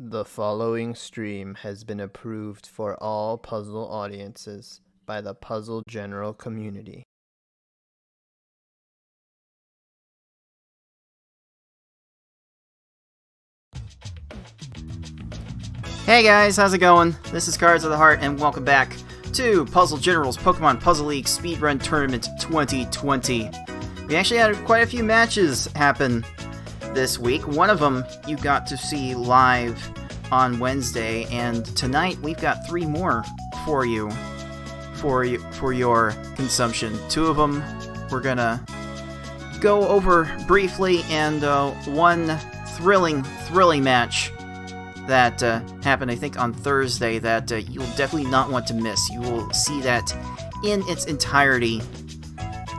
The following stream has been approved for all puzzle audiences by the puzzle general community. Hey guys, how's it going? This is Cards of the Heart, and welcome back to Puzzle General's Pokemon Puzzle League Speedrun Tournament 2020. We actually had quite a few matches happen this week. One of them you got to see live on Wednesday, and tonight we've got 3 more for you, for your consumption. 2 of them we're gonna go over briefly, and one thrilling match that happened, I think, on Thursday that you'll definitely not want to miss. You will see that in its entirety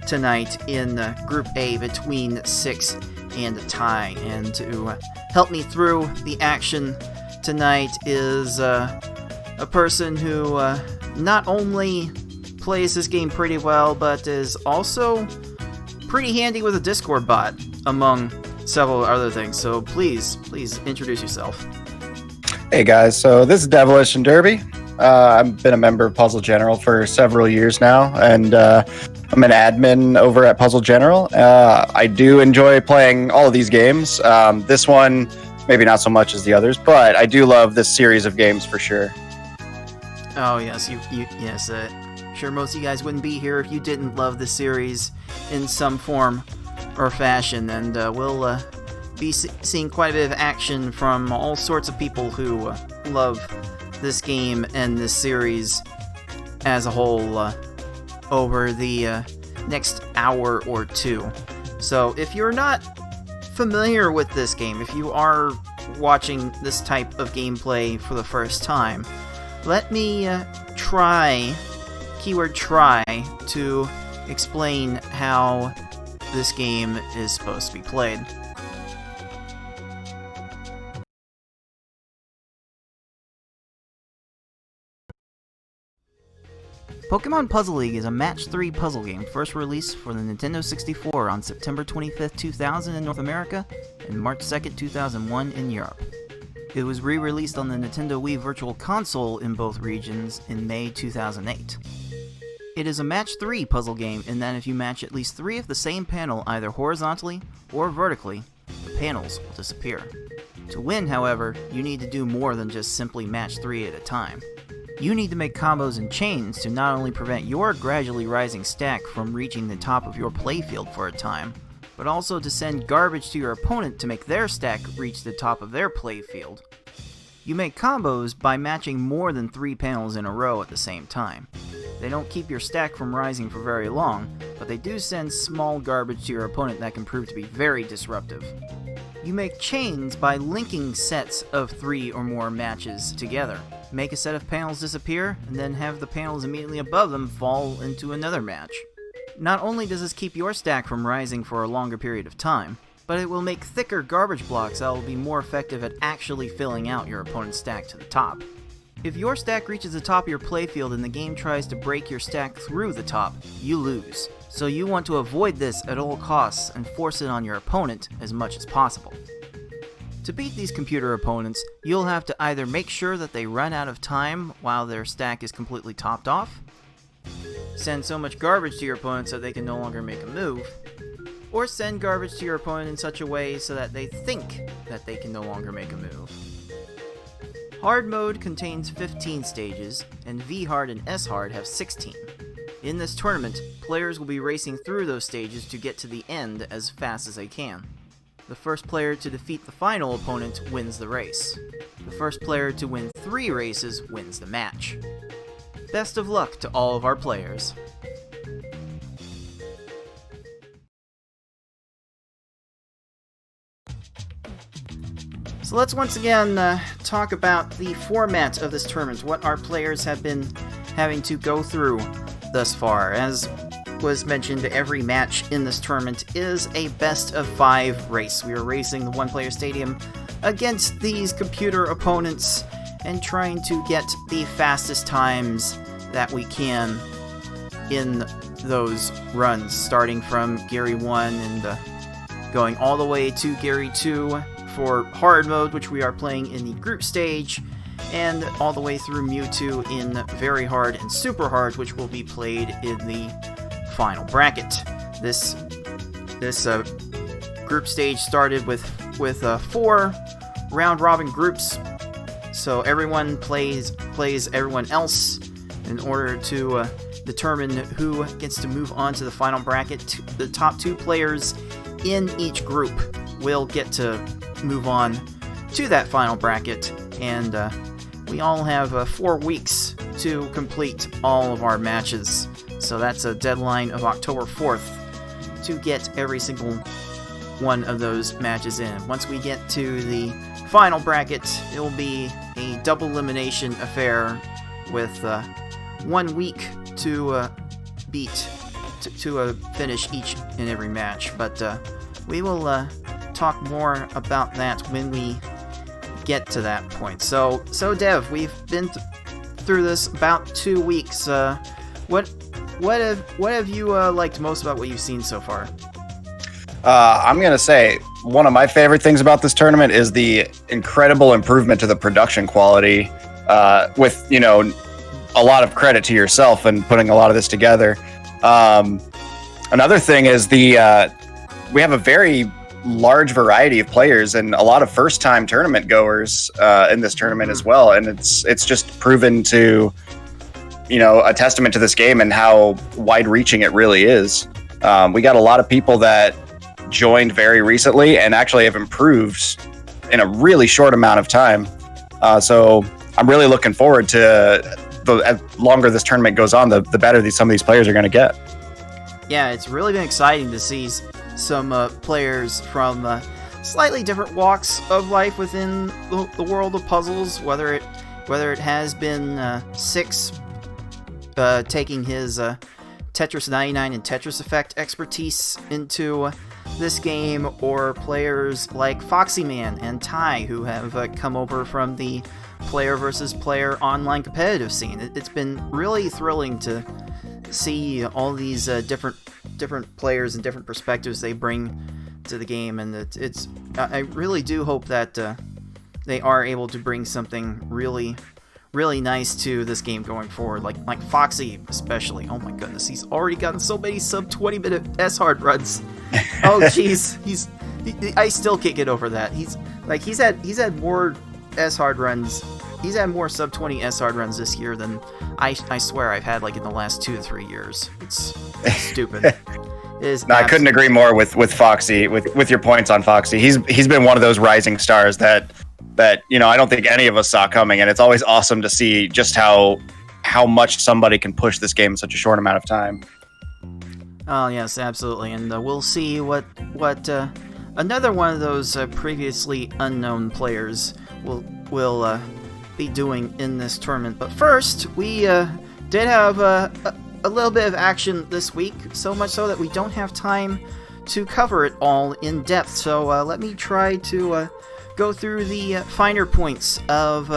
tonight in Group A between 6 and a tie. And to help me through the action tonight is a person who not only plays this game pretty well, but is also pretty handy with a Discord bot, among several other things. So please introduce yourself. Hey guys, so this is Devilish and Derby. I've been a member of Puzzle General for several years now, and I'm an admin over at Puzzle General. I do enjoy playing all of these games. This one, maybe not so much as the others, but I do love this series of games for sure. Oh yes, yes. Sure, most of you guys wouldn't be here if you didn't love the series in some form or fashion, and we'll be seeing quite a bit of action from all sorts of people who love this game and this series as a whole over the next hour or 2. So if you're not familiar with this game, if you are watching this type of gameplay for the first time, let me try, keyword try, to explain how this game is supposed to be played. Pokemon Puzzle League is a Match 3 puzzle game first released for the Nintendo 64 on September 25th, 2000 in North America and March 2nd, 2001 in Europe. It was re-released on the Nintendo Wii Virtual Console in both regions in May 2008. It is a Match 3 puzzle game in that if you match at least 3 of the same panel either horizontally or vertically, the panels will disappear. To win, however, you need to do more than just simply match 3 at a time. You need to make combos and chains to not only prevent your gradually rising stack from reaching the top of your playfield for a time, but also to send garbage to your opponent to make their stack reach the top of their playfield. You make combos by matching more than 3 panels in a row at the same time. They don't keep your stack from rising for very long, but they do send small garbage to your opponent that can prove to be very disruptive. You make chains by linking sets of 3 or more matches together. Make a set of panels disappear, and then have the panels immediately above them fall into another match. Not only does this keep your stack from rising for a longer period of time, but it will make thicker garbage blocks that will be more effective at actually filling out your opponent's stack to the top. If your stack reaches the top of your playfield and the game tries to break your stack through the top, you lose. So you want to avoid this at all costs and force it on your opponent as much as possible. To beat these computer opponents, you'll have to either make sure that they run out of time while their stack is completely topped off, send so much garbage to your opponent so they can no longer make a move, or send garbage to your opponent in such a way so that they think that they can no longer make a move. Hard mode contains 15 stages, and V-Hard and S-Hard have 16. In this tournament, players will be racing through those stages to get to the end as fast as they can. The first player to defeat the final opponent wins the race. The first player to win 3 races wins the match. Best of luck to all of our players. So let's once again talk about the format of this tournament, what our players have been having to go through thus far. As was mentioned, every match in this tournament is a best of 5 race. We are racing the one-player stadium against these computer opponents and trying to get the fastest times that we can in those runs, starting from Gary 1 and going all the way to Gary 2 for hard mode, which we are playing in the group stage, and all the way through Mewtwo in very hard and super hard, which will be played in the final bracket. This group stage started with 4 round-robin groups, so everyone plays everyone else in order to determine who gets to move on to the final bracket. The top 2 players in each group will get to move on to that final bracket, and we all have 4 weeks to complete all of our matches. So that's a deadline of October 4th to get every single one of those matches in. Once we get to the final bracket, it will be a double elimination affair with 1 week to finish each and every match. But we will talk more about that when we get to that point. So Dev, we've been through this about 2 weeks. What have you liked most about what you've seen so far? I'm going to say one of my favorite things about this tournament is the incredible improvement to the production quality, with, a lot of credit to yourself and putting a lot of this together. Another thing is we have a very large variety of players and a lot of first-time tournament goers in this tournament as well, and it's just proven to, a testament to this game and how wide-reaching it really is. We got a lot of people that joined very recently and actually have improved in a really short amount of time. So I'm really looking forward to the longer this tournament goes on, the better some of these players are going to get. Yeah, it's really been exciting to see some players from slightly different walks of life within the world of puzzles. Whether it has been Six taking his Tetris 99 and Tetris Effect expertise into this game, or players like Foxy Man and Ty, who have come over from the player versus player online competitive scene. It's been really thrilling to see all these different players and different perspectives they bring to the game, and I really do hope that they are able to bring something really nice to this game going forward, like Foxy especially. Oh my goodness, he's already gotten so many sub 20-minute S-hard runs. Oh jeez, I still can't get over that. He's had more S-hard runs. He's had more sub 20 S-hard runs this year than I swear I've had in the last 2 to 3 years. It's stupid. It is. No, I couldn't agree more with Foxy, with your points on Foxy. He's been one of those rising stars that I don't think any of us saw coming, and it's always awesome to see just how much somebody can push this game in such a short amount of time. Oh yes, absolutely, and we'll see what another one of those previously unknown players will be doing in this tournament. But first, we did have a little bit of action this week, so much so that we don't have time to cover it all in depth. So let me try to go through the finer points of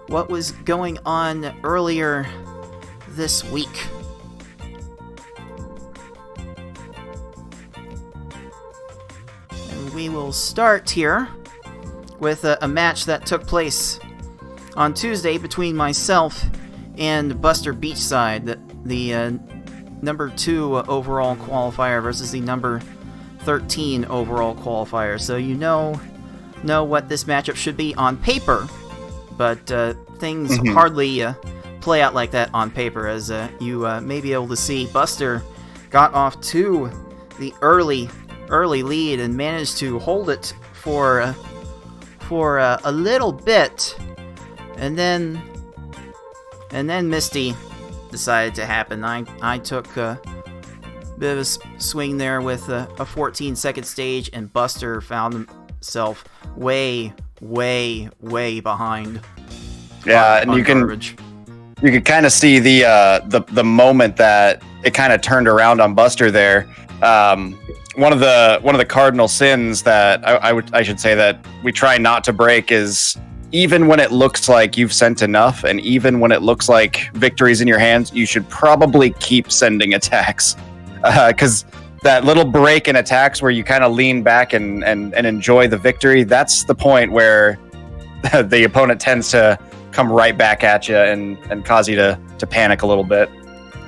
what was going on earlier this week. And we will start here with a match that took place on Tuesday between myself and Buster Beachside, the number 2 overall qualifier versus the number 13 overall qualifier. So you know what this matchup should be on paper, but things hardly play out like that on paper, as you may be able to see. Buster got off to the early lead and managed to hold it for a little bit, and then Misty decided to happen. I took a bit of a swing there with a 14-second stage, and Buster found himself way behind. Yeah, and you could kind of see the moment that it kind of turned around on Buster there. One of the cardinal sins that I should say that we try not to break is, even when it looks like you've sent enough, and even when it looks like victory's in your hands, you should probably keep sending attacks, because that little break in attacks where you kind of lean back and enjoy the victory, that's the point where the opponent tends to come right back at you and cause you to panic a little bit.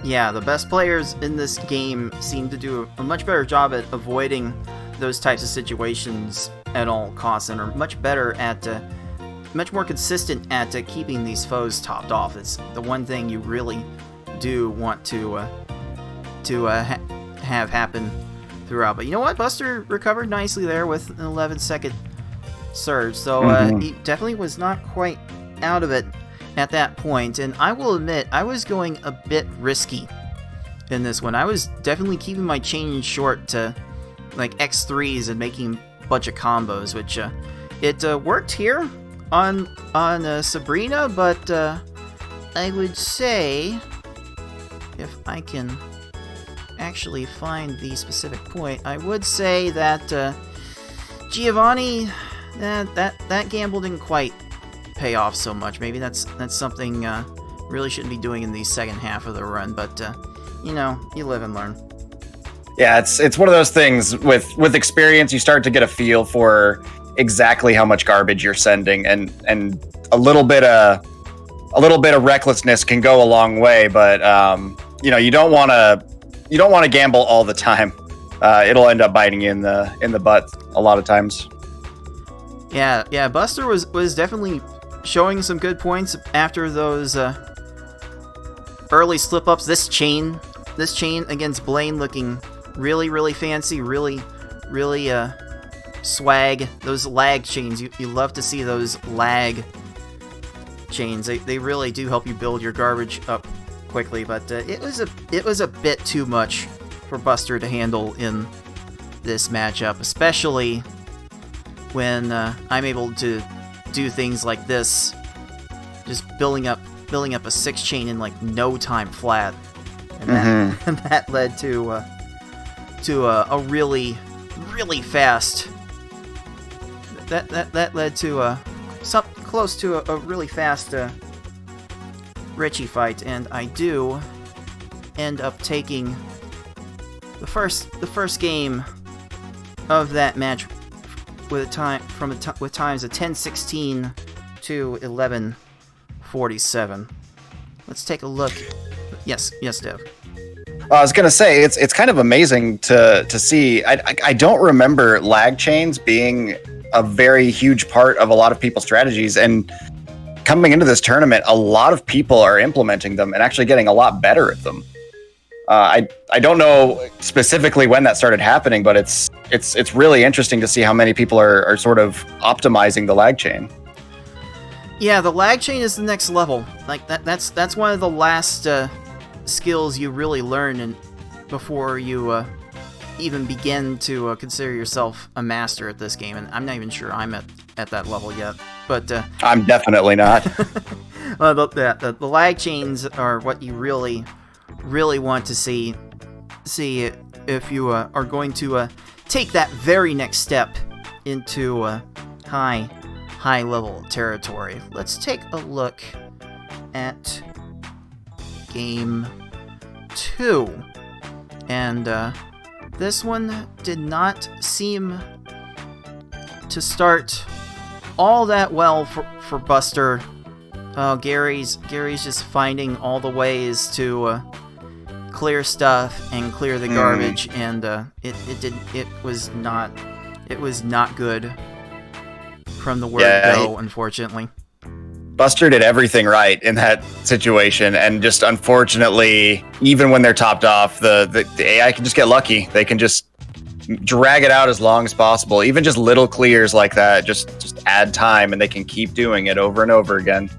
Yeah, the best players in this game seem to do a much better job at avoiding those types of situations at all costs, and are much better at, much more consistent at keeping these foes topped off. It's the one thing you really do want to have happen throughout. But you know what? Buster recovered nicely there with an 11-second surge, so he definitely was not quite out of it at that point. And I will admit, I was going a bit risky in this one. I was definitely keeping my chain short to like X3s and making a bunch of combos, which it worked here on Sabrina, but I would say, if I can actually find the specific point, I would say that Giovanni, that gamble didn't quite pay off so much. Maybe that's something really shouldn't be doing in the second half of the run, but you know, you live and learn. Yeah, it's one of those things with experience. You start to get a feel for exactly how much garbage you're sending, and a little bit of recklessness can go a long way. But you know, you don't want to gamble all the time. It'll end up biting you in the butt a lot of times. Yeah. Buster was definitely showing some good points after those early slip-ups. This chain against Blaine looking really, really fancy, really swag. Those lag chains, you love to see those lag chains. They really do help you build your garbage up quickly, but it was a bit too much for Buster to handle in this matchup, especially when I'm able to do things like this, just building up a 6 chain in like no time flat, and that led to a really fast. That led to something close to a really fast Richie fight, and I do end up taking the first game of that match with times of 10:16 to 11:47. Let's take a look. Yes, Dev. I was gonna say it's kind of amazing to see. I don't remember lag chains being a very huge part of a lot of people's strategies, and coming into this tournament, a lot of people are implementing them and actually getting a lot better at them. I don't know specifically when that started happening, but it's really interesting to see how many people are sort of optimizing the lag chain. Yeah, the lag chain is the next level. Like that's one of the last skills you really learn, and before you even begin to consider yourself a master at this game. And I'm not even sure I'm at that level yet. But I'm definitely not. The lag chains are what you really want to see if you are going to take that very next step into high level territory. Let's take a look at game 2, and this one did not seem to start all that well for Buster. Gary's just finding all the ways to clear stuff and clear the garbage, and it was not good from the word go, unfortunately. Buster did everything right in that situation, and just unfortunately, even when they're topped off, the AI can just get lucky. They can just drag it out as long as possible. Even just little clears like that just add time, and they can keep doing it over and over again.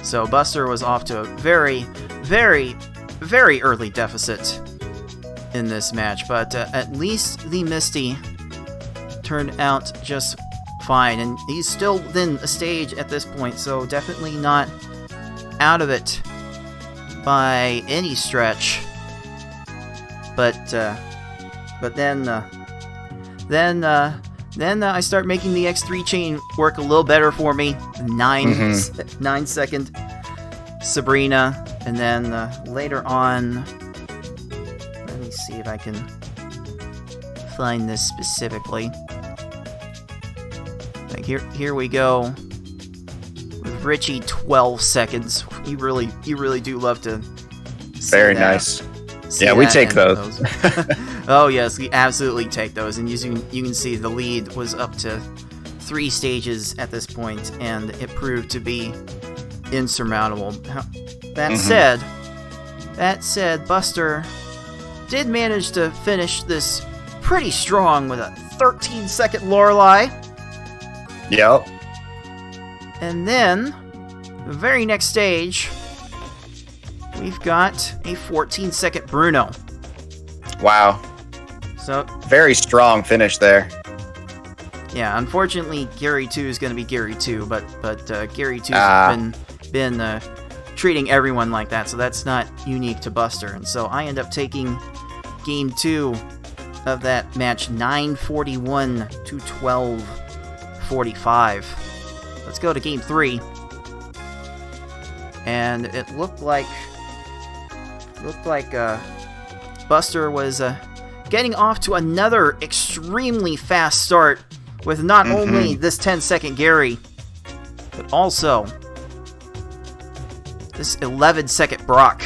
So Buster was off to a very, very, very early deficit in this match, but at least the Misty turned out just fine, and he's still within a stage at this point, so definitely not out of it by any stretch. But then I start making the X3 chain work a little better for me. 9-second Sabrina, and then later on, let me see if I can find this specifically. Like here we go. With Richie, 12 seconds. You really do love to see Very that. nice. Yeah, we take those. Oh yes, we absolutely take those. And you can see the lead was up to 3 stages at this point, and it proved to be insurmountable. That said, Buster did manage to finish this pretty strong with a 13-second Lorelei. Yep. And then, the very next stage, we've got a 14-second Bruno. Wow. So, very strong finish there. Yeah, unfortunately, Gary 2 is going to be Gary 2, but Gary 2 has been treating everyone like that, so that's not unique to Buster. And so I end up taking Game 2 of that match 9:41 to 12:45. Let's go to Game 3. And it looked like Buster was getting off to another extremely fast start with not only this 10-second Gary, but also this 11-second Brock.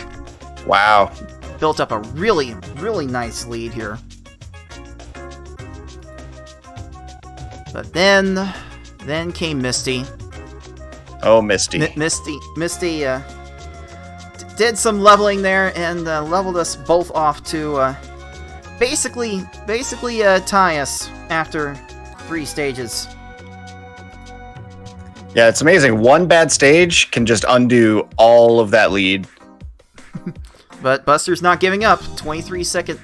Wow. Built up a really, really nice lead here. But then came Misty. Oh, Misty. Misty did some leveling there and leveled us both off to basically tie us after 3 stages. Yeah, it's amazing. One bad stage can just undo all of that lead. But Buster's not giving up. 23-second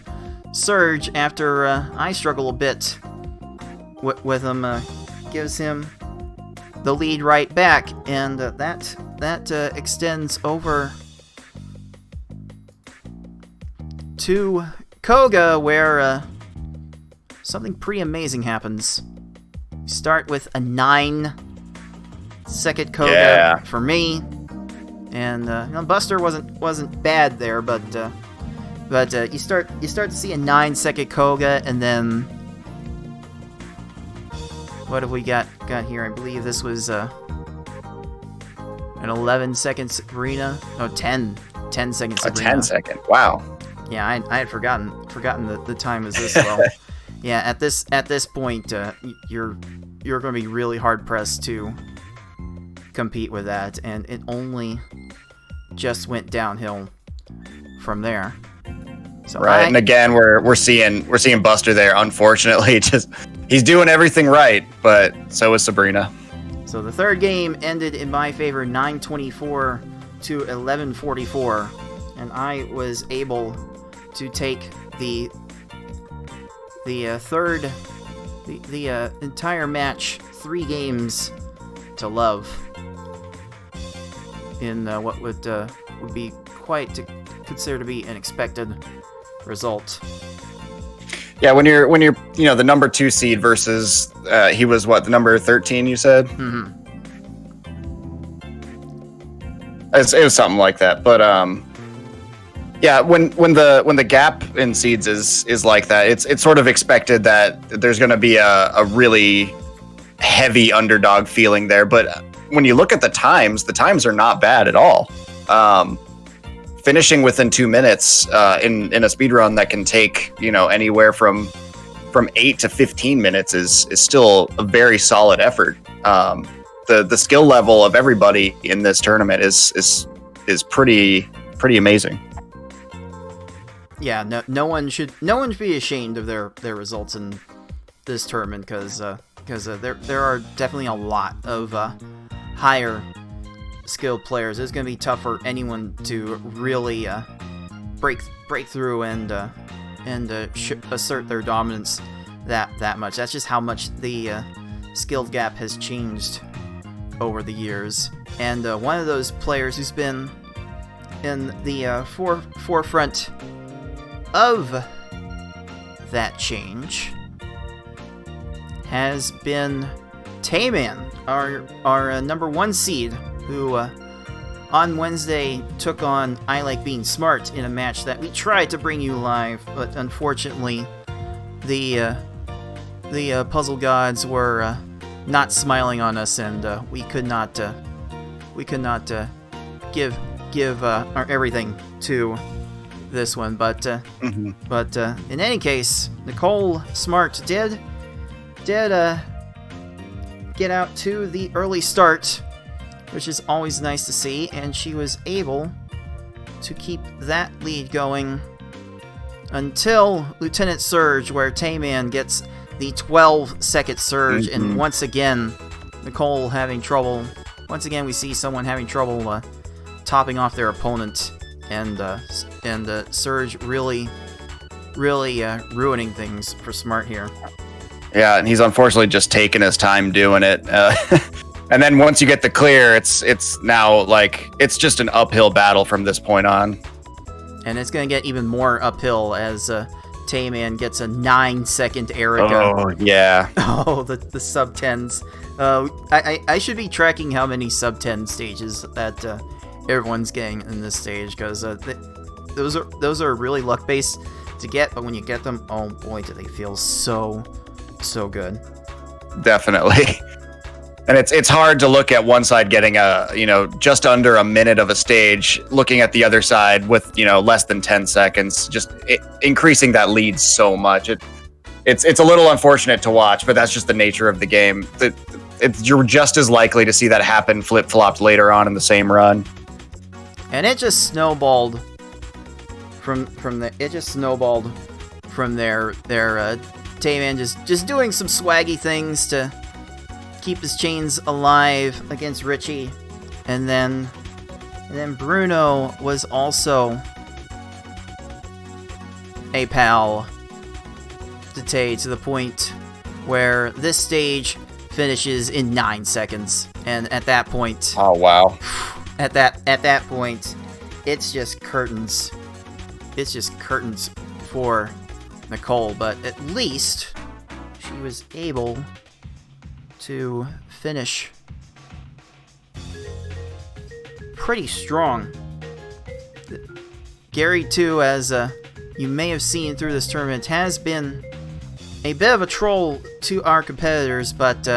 surge after I struggle a bit with him. Gives him the lead right back, and that extends over to Koga, where something pretty amazing happens. You start with a 9-second Koga for me, and Buster wasn't bad there, but you start to see a 9-second Koga, and then what have we got here? I believe this was an 11-second Sabrina. Oh, 10 seconds Sabrina. A 10-second. Wow. Yeah, I had forgotten the time was this low. Yeah, at this point, you're going to be really hard pressed to compete with that, and it only just went downhill from there. So right, and again, we're seeing Buster there. Unfortunately, just he's doing everything right, but so is Sabrina. So the third game ended in my favor, 9:24 to 11:44, and I was able to take the entire match 3 games to love in what would be quite to consider to be an expected result. Yeah, when you're the number 2 seed versus he was the number 13 you said? Mm-hmm. It was something like that, but yeah, when the gap in seeds is like that, it's sort of expected that there's going to be a really heavy underdog feeling there. But when you look at the times are not bad at all. Finishing within 2 minutes in a speedrun that can take anywhere from 8 to 15 minutes is still a very solid effort. The skill level of everybody in this tournament is pretty amazing. Yeah, no one should be ashamed of their results in this tournament, because there are definitely a lot of higher skilled players. It's going to be tough for anyone to really break through and assert their dominance that much. That's just how much the skilled gap has changed over the years. And one of those players who's been in the forefront of that change has been Tayman, our number 1 seed, who on Wednesday took on I Like Being Smart in a match that we tried to bring you live, but unfortunately the puzzle gods were not smiling on us, and we could not give our everything to this one. But in any case, Nicole Smart did get out to the early start, which is always nice to see, and she was able to keep that lead going until Lieutenant Surge, where Tayman gets the 12-second surge, and once again, Nicole having trouble. Once again, we see someone having trouble topping off their opponent, and Surge really ruining things for Smart here. Yeah, and he's unfortunately just taking his time doing it. And then once you get the clear, it's now like it's just an uphill battle from this point on. And it's going to get even more uphill as Tayman gets a 9-second Erica. Oh, yeah. Oh, the sub-10s. I should be tracking how many sub-10 stages that everyone's getting in this stage, because those are really luck-based to get, but when you get them, oh boy, do they feel so good. Definitely. And it's hard to look at one side getting just under a minute of a stage, looking at the other side with less than 10 seconds, just increasing that lead so much. It's a little unfortunate to watch, but that's just the nature of the game. You're just as likely to see that happen flip-flopped later on in the same run. And it just snowballed from there. Tayman just doing some swaggy things to keep his chains alive against Richie, and then Bruno was also a pal to Tay, to the point where this stage finishes in 9 seconds, and at that point, oh wow, at that point, it's just curtains. It's just curtains for Nicole, but at least she was able to finish pretty strong. Gary, too, as you may have seen through this tournament, has been a bit of a troll to our competitors, but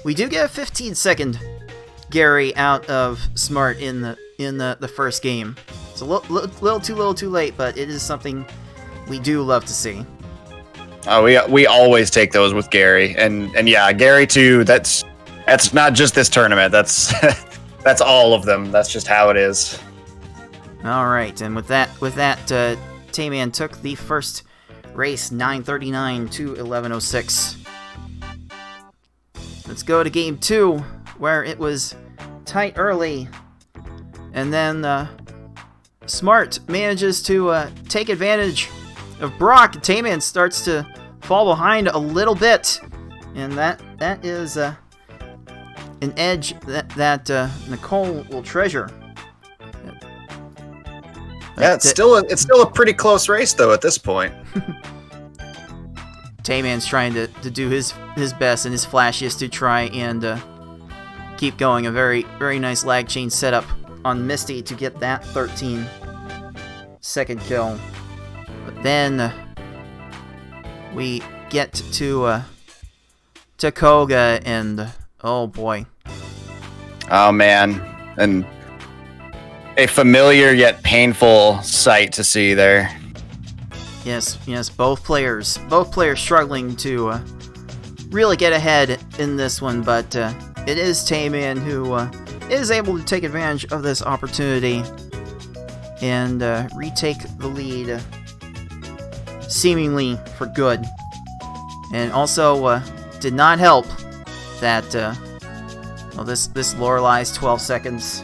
we do get a 15-second Gary out of Smart in the first game. It's a little too late, but it is something we do love to see. Oh, we always take those with Gary, and yeah, Gary too. That's not just this tournament. That's that's all of them. That's just how it is. All right, and with that, Tayman took the first race 9:39 to 11:06. Let's go to game 2, where it was tight early, and then Smart manages to take advantage of Brock. Tayman starts to fall behind a little bit, and that is an edge that Nicole will treasure. Yeah, it's still a pretty close race though at this point. Tayman's trying to do his best and his flashiest to try and keep going. A very, very nice lag chain setup on Misty to get that 13-second kill. But then we get to Koga, and oh boy. Oh man, and a familiar yet painful sight to see there. Yes, both players struggling to really get ahead in this one, but it is Tayman who is able to take advantage of this opportunity and retake the lead seemingly for good. And also did not help that this Lorelei's 12 seconds.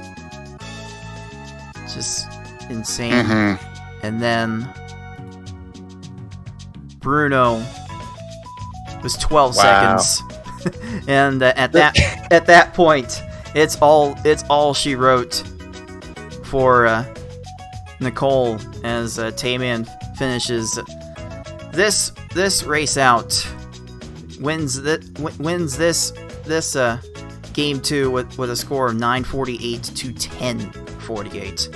Just insane. Mm-hmm. And then Bruno was 12 seconds. And at that point, it's all she wrote for Nicole as Tayman finishes this race out, wins this game 2 with a score of 948 to 1048.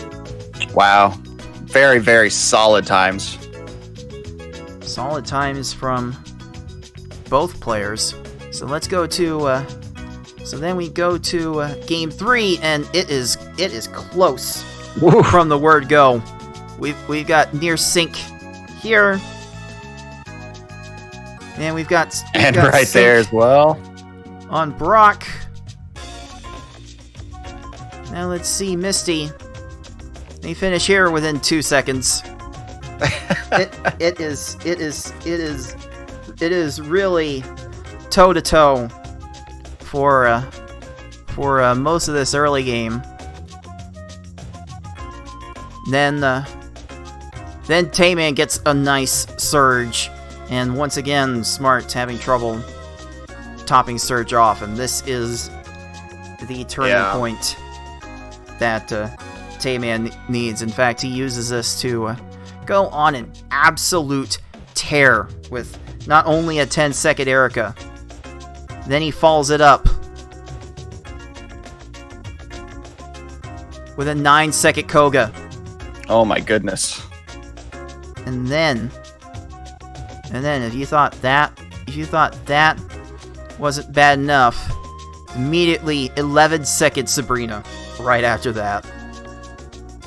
Wow, very, very solid times. Solid times from both players. So let's go to. So then we go to game 3, and it is close. Woo. From the word go. We've got near sync here, and we've got right there as well on Brock. Now let's see Misty. They finish here within 2 seconds. It is really toe to toe for most of this early game. Then Tayman gets a nice surge, and once again Smart's having trouble topping Surge off, and this is the turning point that Tayman needs. In fact, he uses this to go on an absolute tear with not only a 10-second Erica, then he follows it up with a 9-second Koga. Oh my goodness. And then if you thought that wasn't bad enough, immediately 11-second Sabrina right after that.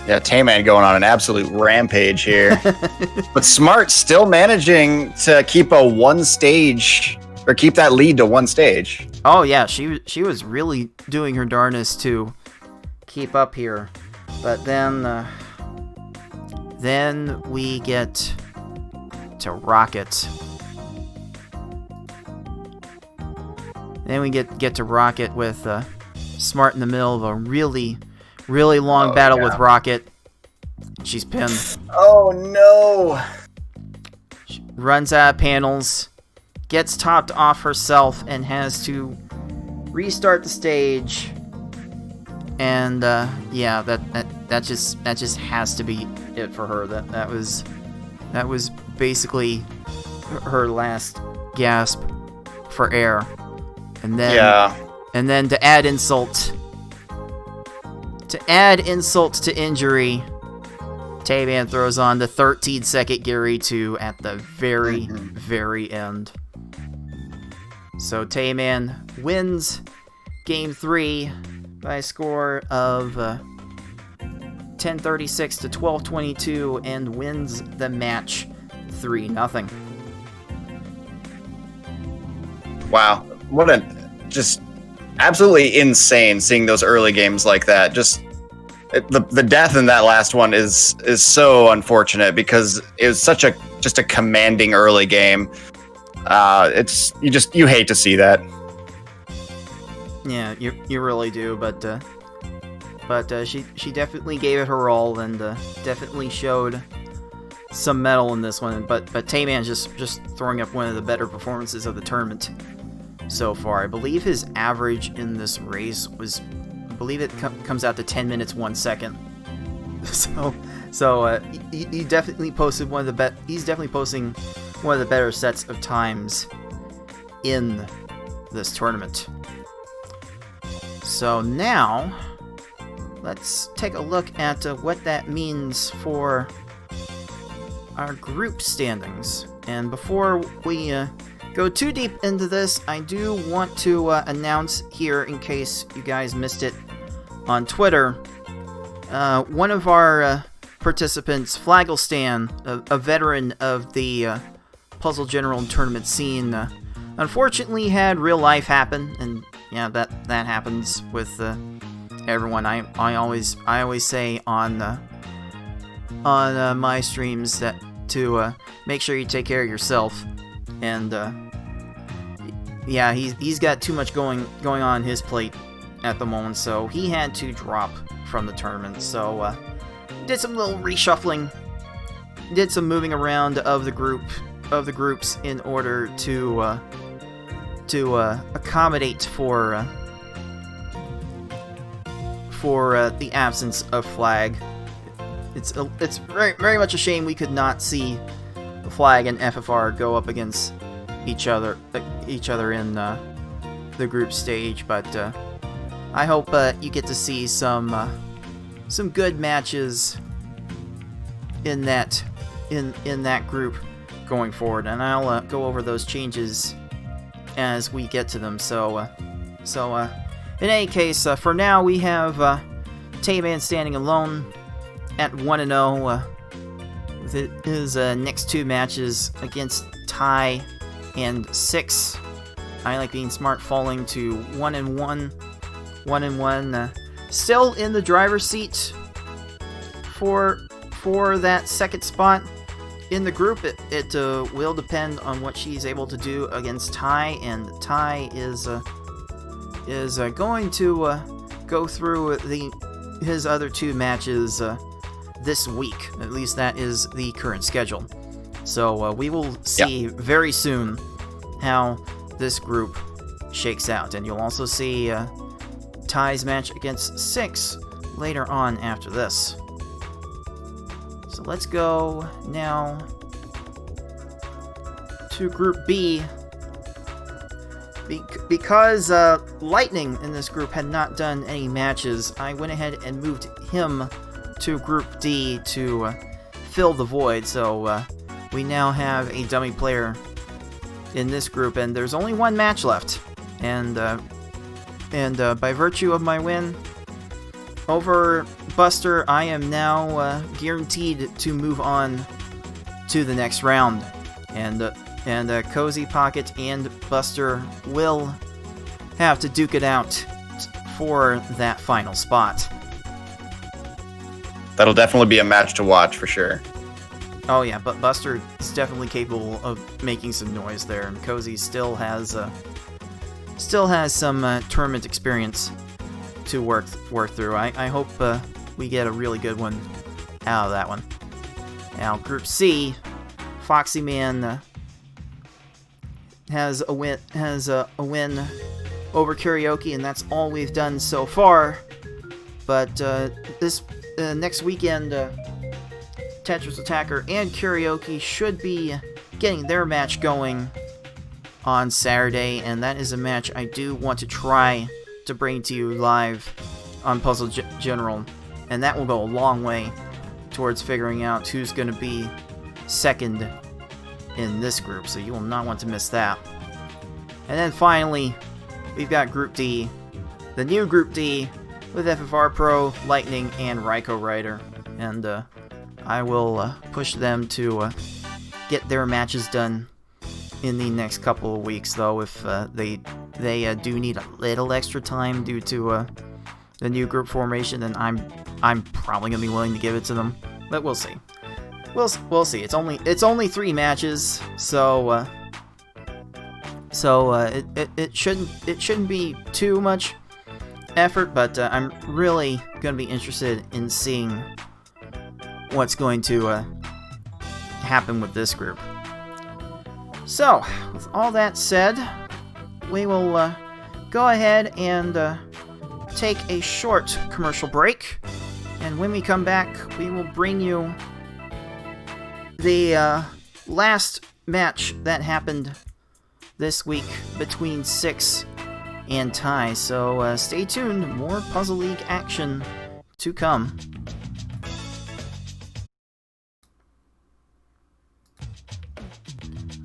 Yeah, Tayman going on an absolute rampage here. But Smart still managing to keep keep that lead to one stage. Oh yeah, she was really doing her darnest to keep up here. But then we get to Rocket. Then we get to Rocket with Smart in the middle of a really long battle with Rocket. She's pinned. Oh no! She runs out of panels, gets topped off herself, and has to restart the stage. And yeah, that just has to be it for her. That was basically her last gasp for air. And then to add insult to injury, Tayman throws on the 13-second Gary 2 at the very end. So Tayman wins game 3 by a score of 1036 to 1222 and wins the match 3-0. Wow, what a just absolutely insane seeing those early games like that. Just the death in that last one is so unfortunate because it was such a commanding early game. You hate to see that. Yeah, you really do, but she definitely gave it her all and definitely showed some mettle in this one. But Tayman's just throwing up one of the better performances of the tournament so far. I believe his average in this race was, comes out to 10 minutes 1 second. So he definitely posted he's definitely posting one of the better sets of times in this tournament. So now let's take a look at what that means for our group standings. And before we go too deep into this, I do want to announce here, in case you guys missed it on Twitter, one of our participants, Flagglestan, a veteran of the Puzzle General Tournament scene, unfortunately had real life happen, and yeah, that happens with everyone. I always say on my streams that to make sure you take care of yourself, and yeah, he's got too much going on his plate at the moment, so he had to drop from the tournament. So did some little reshuffling, did some moving around of the groups in order to accommodate for the absence of Flag. It's very much a shame we could not see Flag and FFR go up against each other in the group stage, but I hope you get to see some good matches in that group. going forward, and I'll go over those changes as we get to them. So in any case, for now we have Tayman standing alone at 1-0 with his next 2 matches against Ty and 6. I Like Being Smart falling to 1-1. 1-1. Still in the driver's seat for that second spot in the group. It will depend on what she's able to do against Ty, and Ty is going to go through his other 2 matches this week. At least that is the current schedule. So we will see very soon how this group shakes out, and you'll also see Ty's match against 6 later on after this. So let's go now to Group B. Because Lightning in this group had not done any matches, I went ahead and moved him to Group D to fill the void. So we now have a dummy player in this group, and there's only 1 match left. And by virtue of my win over Buster, I am now guaranteed to move on to the next round. And Cozy Pocket and Buster will have to duke it out for that final spot. That'll definitely be a match to watch for sure. Oh yeah, but Buster is definitely capable of making some noise there, and Cozy still has some tournament experience to work through. I hope we get a really good one out of that one. Now, Group C, Foxy Man has a win over Karaoke, and that's all we've done so far. But this next weekend, Tetris Attacker and Karaoke should be getting their match going on Saturday, and that is a match I do want to try to bring to you live on Puzzle General, and that will go a long way towards figuring out who's going to be second in this group, so you will not want to miss that. And then finally, we've got Group D, the new Group D, with FFR Pro, Lightning, and Ryko Rider, and I will push them to get their matches done in the next couple of weeks, though if they do need a little extra time due to the new group formation, then I'm probably gonna be willing to give it to them, but we'll see. We'll see. It's only 3 matches, so it shouldn't be too much effort, but I'm really gonna be interested in seeing what's going to happen with this group. So, with all that said, we will go ahead and take a short commercial break, and when we come back, we will bring you the last match that happened this week between 6 and Ty. So stay tuned, more Puzzle League action to come.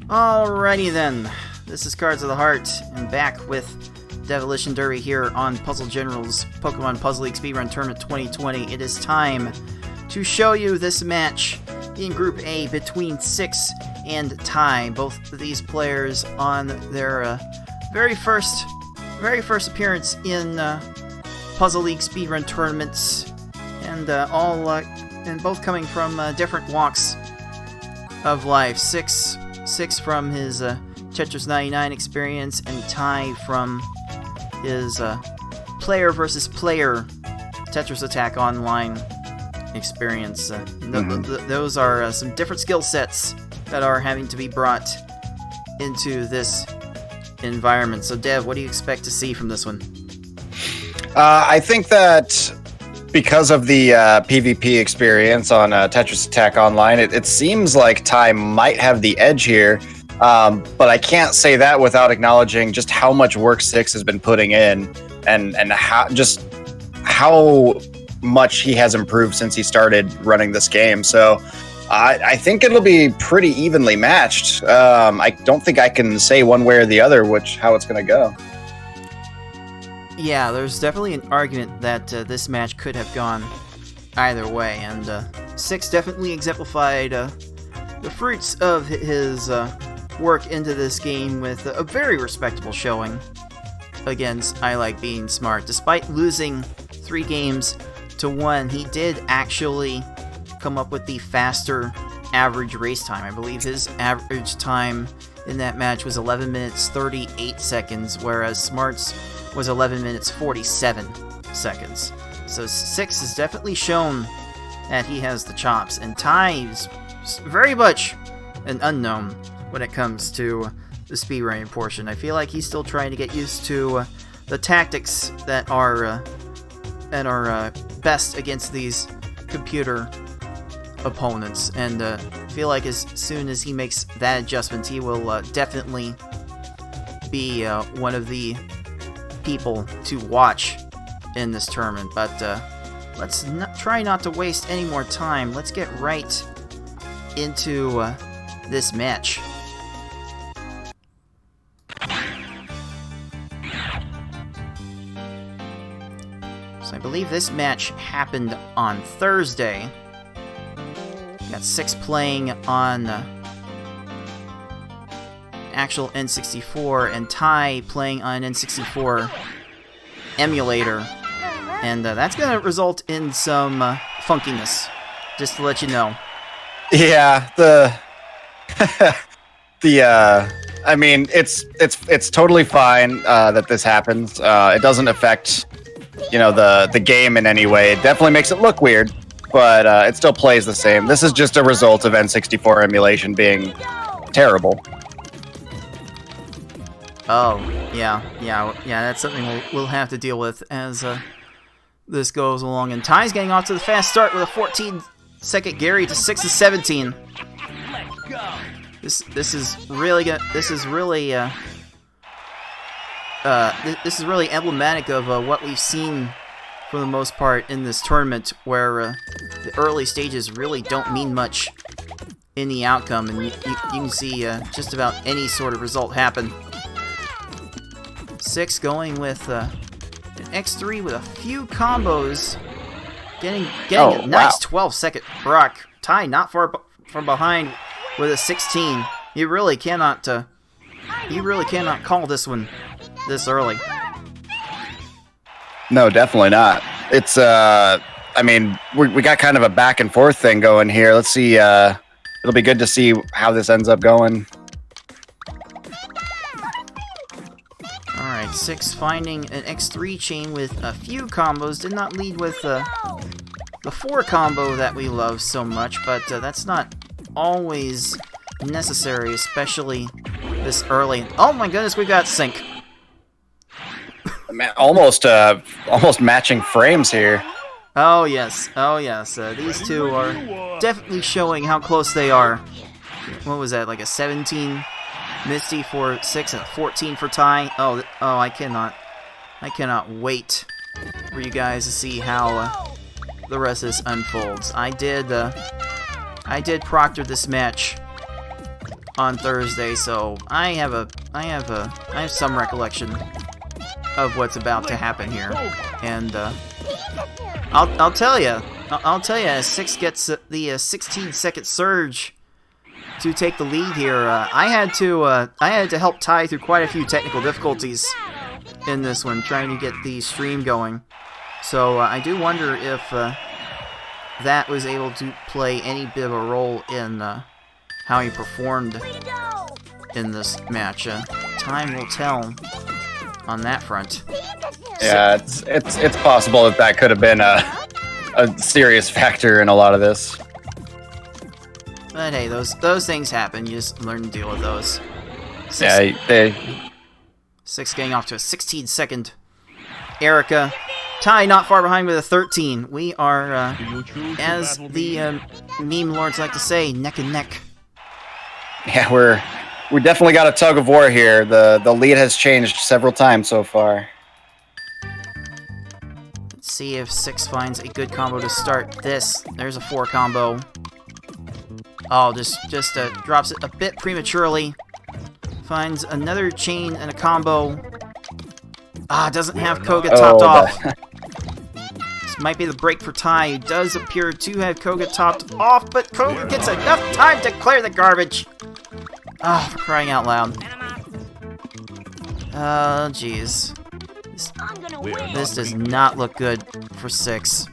Alrighty then, this is Cards of the Heart, and back with Devilish and Derby here on Puzzle General's Pokemon Puzzle League Speedrun Tournament 2020. It is time to show you this match in Group A between 6 and Ty. Both of these players on their very first appearance in Puzzle League Speedrun tournaments, and and both coming from different walks of life. Six from his Tetris 99 experience, and Ty from his player versus player Tetris Attack Online experience. Those are some different skill sets that are having to be brought into this environment. So Dev, what do you expect to see from this one? I think that because of the PvP experience on Tetris Attack Online, it seems like Ty might have the edge here, but I can't say that without acknowledging just how much work 6 has been putting in, and how much he has improved since he started running this game. So I think it'll be pretty evenly matched. I don't think I can say one way or the other how it's going to go. Yeah, there's definitely an argument that this match could have gone either way, and 6 definitely exemplified the fruits of his work into this game with a very respectable showing against I Like Being Smart. Despite losing 3 games to 1, he did actually come up with the faster average race time. I believe his average time in that match was 11 minutes 38 seconds, whereas Smart's was 11 minutes 47 seconds. So 6 has definitely shown that he has the chops, and Ty is very much an unknown when it comes to the speedrunning portion. I feel like he's still trying to get used to the tactics that are best against these computer opponents, and I feel like as soon as he makes that adjustment, he will definitely be one of the people to watch in this tournament. But let's try not to waste any more time. Let's get right into this match. So I believe this match happened on Thursday. Got 6 playing on actual N64, and Ty playing on N64 emulator. And that's going to result in some funkiness, just to let you know. Yeah, I mean, it's totally fine that this happens. It doesn't affect, the game in any way. It definitely makes it look weird, but it still plays the same. This is just a result of N64 emulation being terrible. Oh, yeah, that's something we'll have to deal with as this goes along. And Ty's getting off to the fast start with a 14-second Gary to 6 and 17. This is really good. This is really emblematic of what we've seen for the most part in this tournament, where the early stages really don't mean much in the outcome, and you can see just about any sort of result happen. 6 going with an X3 with a few combos, getting a nice 12-second rock. Ty not far from behind with a 16. You really cannot call this one this early. No, definitely not. It's I mean, we got kind of a back and forth thing going here. Let's see. It'll be good to see how this ends up going. Alright, 6 finding an X3 chain with a few combos. Did not lead with the 4 combo that we love so much, but that's not always necessary, especially this early. Oh my goodness, we got sync. Man, almost matching frames here. Oh yes. These two are definitely showing how close they are. What was that, like a 17 Misty for 6 and a 14 for Ty? Oh, I cannot wait for you guys to see how the rest of this unfolds. I did proctor this match on Thursday, so I have some recollection of what's about to happen here, and I'll tell you, as 6 gets the 16-second surge to take the lead here. I had to help Ty through quite a few technical difficulties in this one, trying to get the stream going. So I do wonder if that was able to play any bit of a role in how he performed in this match. Time will tell on that front. Yeah, it's possible that could have been a serious factor in a lot of this. But hey, those things happen. You just learn to deal with those. 6 getting off to a 16-second Erica. Ty not far behind with a 13. We are, as the meme lords like to say, neck and neck. Yeah, we definitely got a tug of war here. The lead has changed several times so far. Let's see if 6 finds a good combo to start this. There's a 4 combo. Oh, just drops it a bit prematurely. Finds another chain and a combo. Doesn't have Koga topped off. This might be the break for Ty, who does appear to have Koga topped off, but Koga gets enough time to clear the garbage. For crying out loud. Oh, jeez. This does not look good for 6.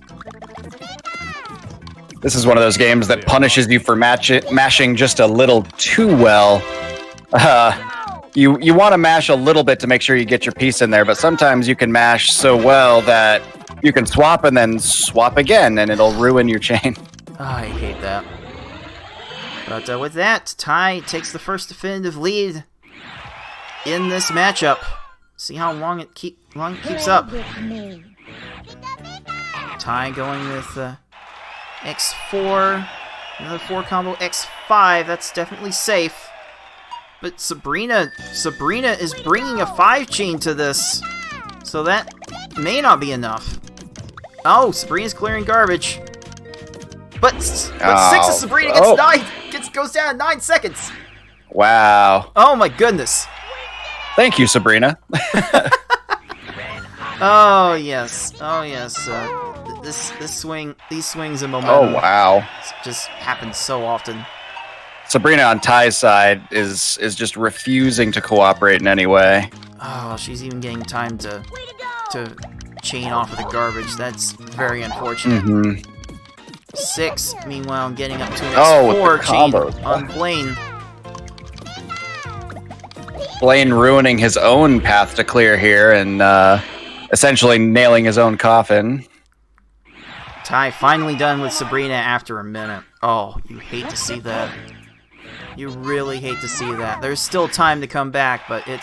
This is one of those games that punishes you for mashing just a little too well. You want to mash a little bit to make sure you get your piece in there, but sometimes you can mash so well that you can swap and then swap again, and it'll ruin your chain. I hate that. But with that, Ty takes the first definitive lead in this matchup. See how long it keeps up. Ty going with X4, another 4 combo, X5. That's definitely safe. But Sabrina is bringing a 5 chain to this, so that may not be enough. Oh, Sabrina's clearing garbage. But 6 of Sabrina goes down in 9 seconds. Wow. Oh my goodness. Thank you, Sabrina. Oh yes. These swings and momentum. Oh wow. Just happen so often. Sabrina on Ty's side is just refusing to cooperate in any way. Oh, she's even getting time to chain off of the garbage. That's very unfortunate. 6, meanwhile, getting up to an X4 chain on Blaine. Blaine ruining his own path to clear here and essentially nailing his own coffin. Ty finally done with Sabrina after a minute. Oh, you hate to see that. You really hate to see that. There's still time to come back, but I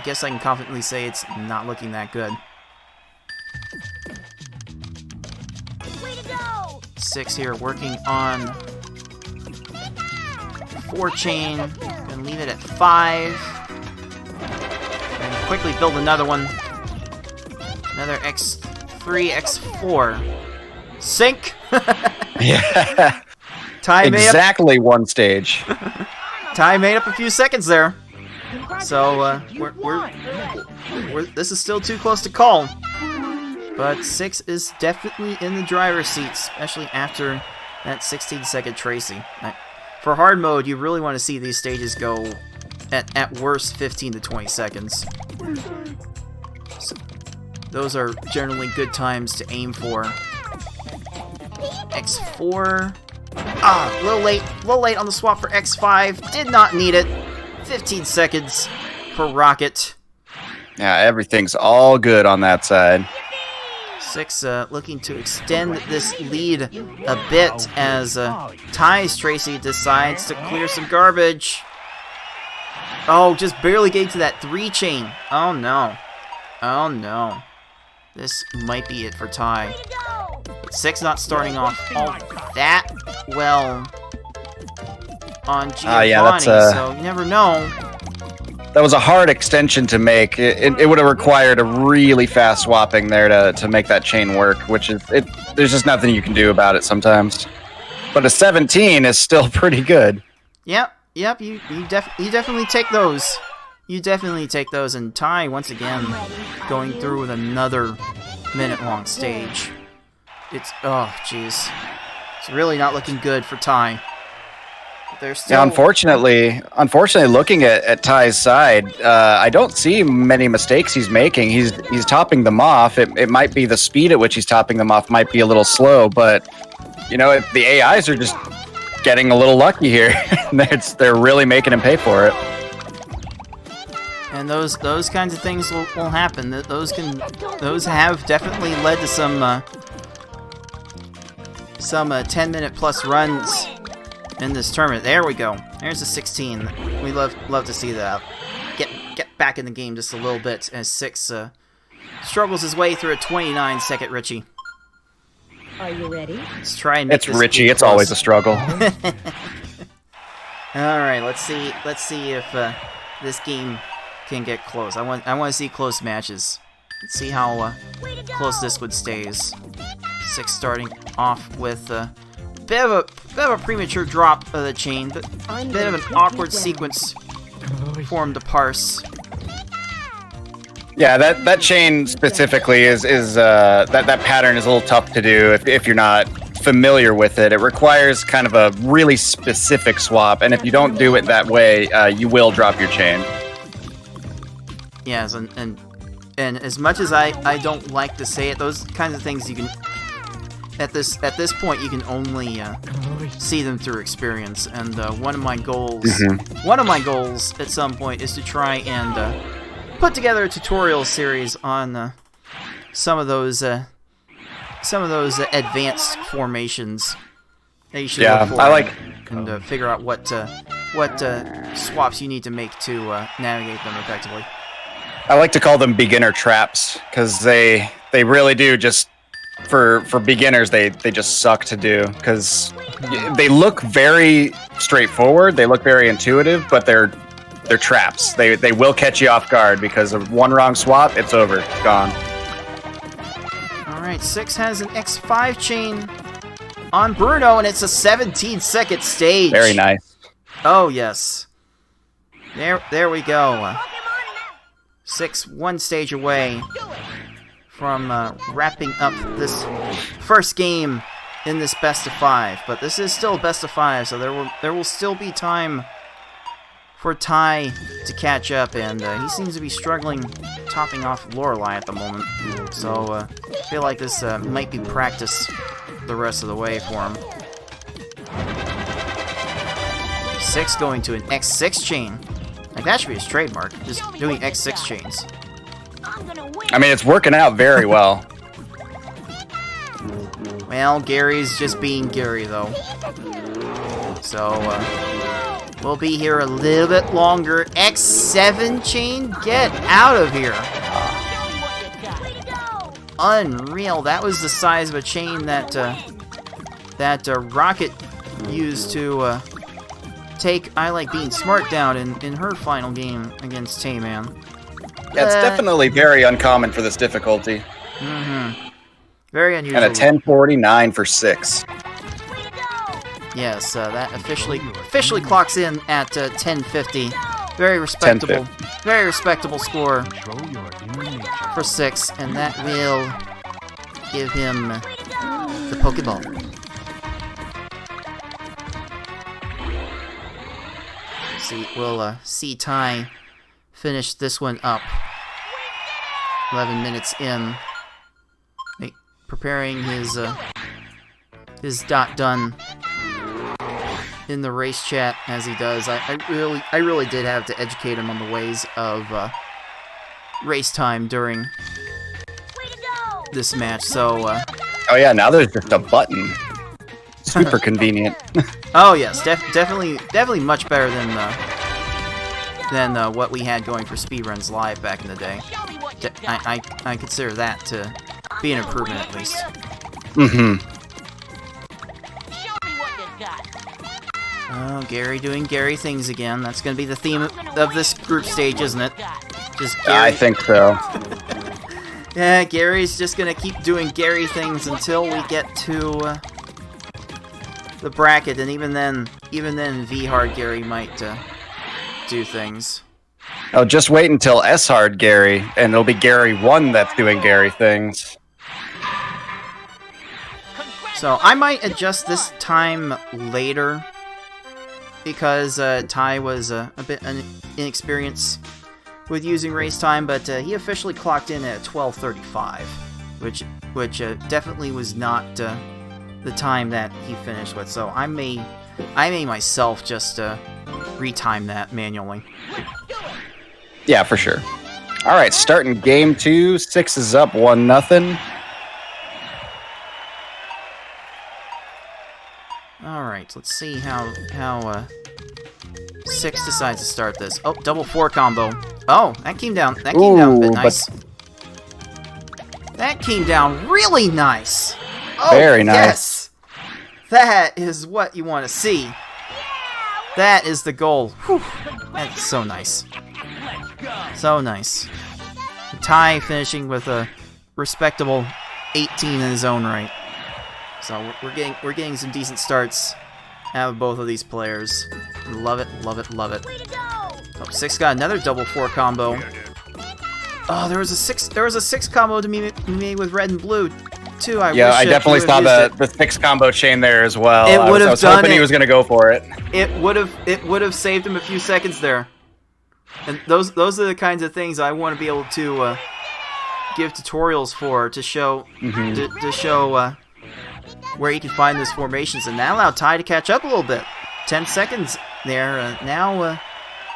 guess I can confidently say it's not looking that good. Way to go! 6 here, working on 4 chain. Gonna leave it at 5. And quickly build another one. Another X3, X4. Sync! Yeah. Ty exactly one stage. Ty made up a few seconds there. So, this is still too close to call. But 6 is definitely in the driver's seat, especially after that 16-second Tracy. For hard mode, you really want to see these stages go at worst 15 to 20 seconds. So, those are generally good times to aim for. X4. A little late on the swap for X5. Did not need it. 15 seconds per rocket. Yeah, everything's all good on that side. 6 looking to extend this lead a bit as Ty's Tracy decides to clear some garbage. Oh, just barely getting to that 3 chain. Oh no. Oh no. This might be it for Ty. But 6 not starting off all that well on Giovanni, so you never know. That was a hard extension to make. It would have required a really fast swapping there to make that chain work, which is there's just nothing you can do about it sometimes. But a 17 is still pretty good. Yep, you definitely take those. You definitely take those, and Ty once again going through with another minute-long stage. Oh jeez, it's really not looking good for Ty. There's still... Yeah, unfortunately, looking at Ty's side, I don't see many mistakes he's making. He's topping them off. It might be the speed at which he's topping them off might be a little slow, but you know, the AIs are just getting a little lucky here. They're really making him pay for it. And those kinds of things will happen. Those have definitely led to some 10-minute plus runs in this tournament. There we go. There's a 16. We love to see that. Get back in the game just a little bit as 6 struggles his way through a 29-second Richie. Are you ready? Let's try and make it's this Richie. It's close. Always a struggle. All right, let's see if this game can get close. I want to see close matches. Let's see how close this one stays. 6 starting off with bit of a premature drop of the chain, but a bit of an awkward sequence for him to parse. Yeah, that chain specifically is that pattern is a little tough to do if you're not familiar with it. It requires kind of a really specific swap, and if you don't do it that way, you will drop your chain. Yes, and as much as I don't like to say it, those kinds of things you can at this point you can only see them through experience. And one of my goals at some point is to try and put together a tutorial series on some of those advanced formations that you should look for. I like and figure out what swaps you need to make to navigate them effectively. I like to call them beginner traps because they really do just for beginners they just suck to do because they look very straightforward, they look very intuitive, but they're traps. They will catch you off guard because of one wrong swap, it's over, gone. All right, 6 has an X5 chain on Bruno, and it's a 17-second stage. Very nice. Oh yes, there we go. 6 one stage away from wrapping up this first game in this best of 5, but this is still best of 5, so there will still be time for Ty to catch up, and he seems to be struggling topping off Lorelei at the moment, so I feel like this might be practice the rest of the way for him. 6 going to an X6 chain. Like, that should be his trademark, just doing X6 chains. I mean, it's working out very well. Well, Gary's just being Gary, though. So, we'll be here a little bit longer. X7 chain? Get out of here! Unreal. That was the size of a chain that Rocket used to take I Like Being Smart down in her final game against Tayman. Yeah, it's definitely very uncommon for this difficulty. Mm-hmm. Very unusual. And a 1049 for 6. Yes, that officially clocks in at 1050. Very respectable. 1050. Very respectable score for 6, and that will give him the Pokeball. We'll see Ty finish this one up. 11 minutes in, preparing his dot done in the race chat as he does. I really did have to educate him on the ways of race time during this match. So oh yeah, now there's just a button. Super convenient. Oh yes, definitely much better than what we had going for Speedruns Live back in the day. I consider that to be an improvement at least. Mm-hmm. Oh, Gary doing Gary things again. That's going to be the theme of this group stage, isn't it? Just Gary. I think so. Yeah, Gary's just going to keep doing Gary things until we get to the bracket, and even then V-Hard Gary might do things. Oh, just wait until S-Hard Gary, and it'll be Gary 1 that's doing Gary things. So I might adjust this time later, because Ty was a bit inexperienced with using race time, but he officially clocked in at 12:35, which definitely was not the time that he finished with. So I may myself just retime that manually. Yeah, for sure. All right, starting game 2. 6 is up, 1-0. All right, let's see how 6 decides to start this. Oh, double 4 combo. Oh, that came down. That came down a bit nice. That came down really nice. Oh, very nice. Yes. That is what you want to see. That is the goal. Whew. That's so nice. So nice. Ty finishing with a respectable 18 in his own right. So we're getting some decent starts out of both of these players. Love it, love it, love it. Oh, 6 got another double 4 combo. Oh, there was a 6 combo to be made with red and blue too. I definitely saw the 6 combo chain there as well. It would have I was done hoping he was going to go for it. It would have saved him a few seconds there. And those are the kinds of things I want to be able to give tutorials for, to show to show where you can find those formations, and that allowed Ty to catch up a little bit. 10 seconds there. Now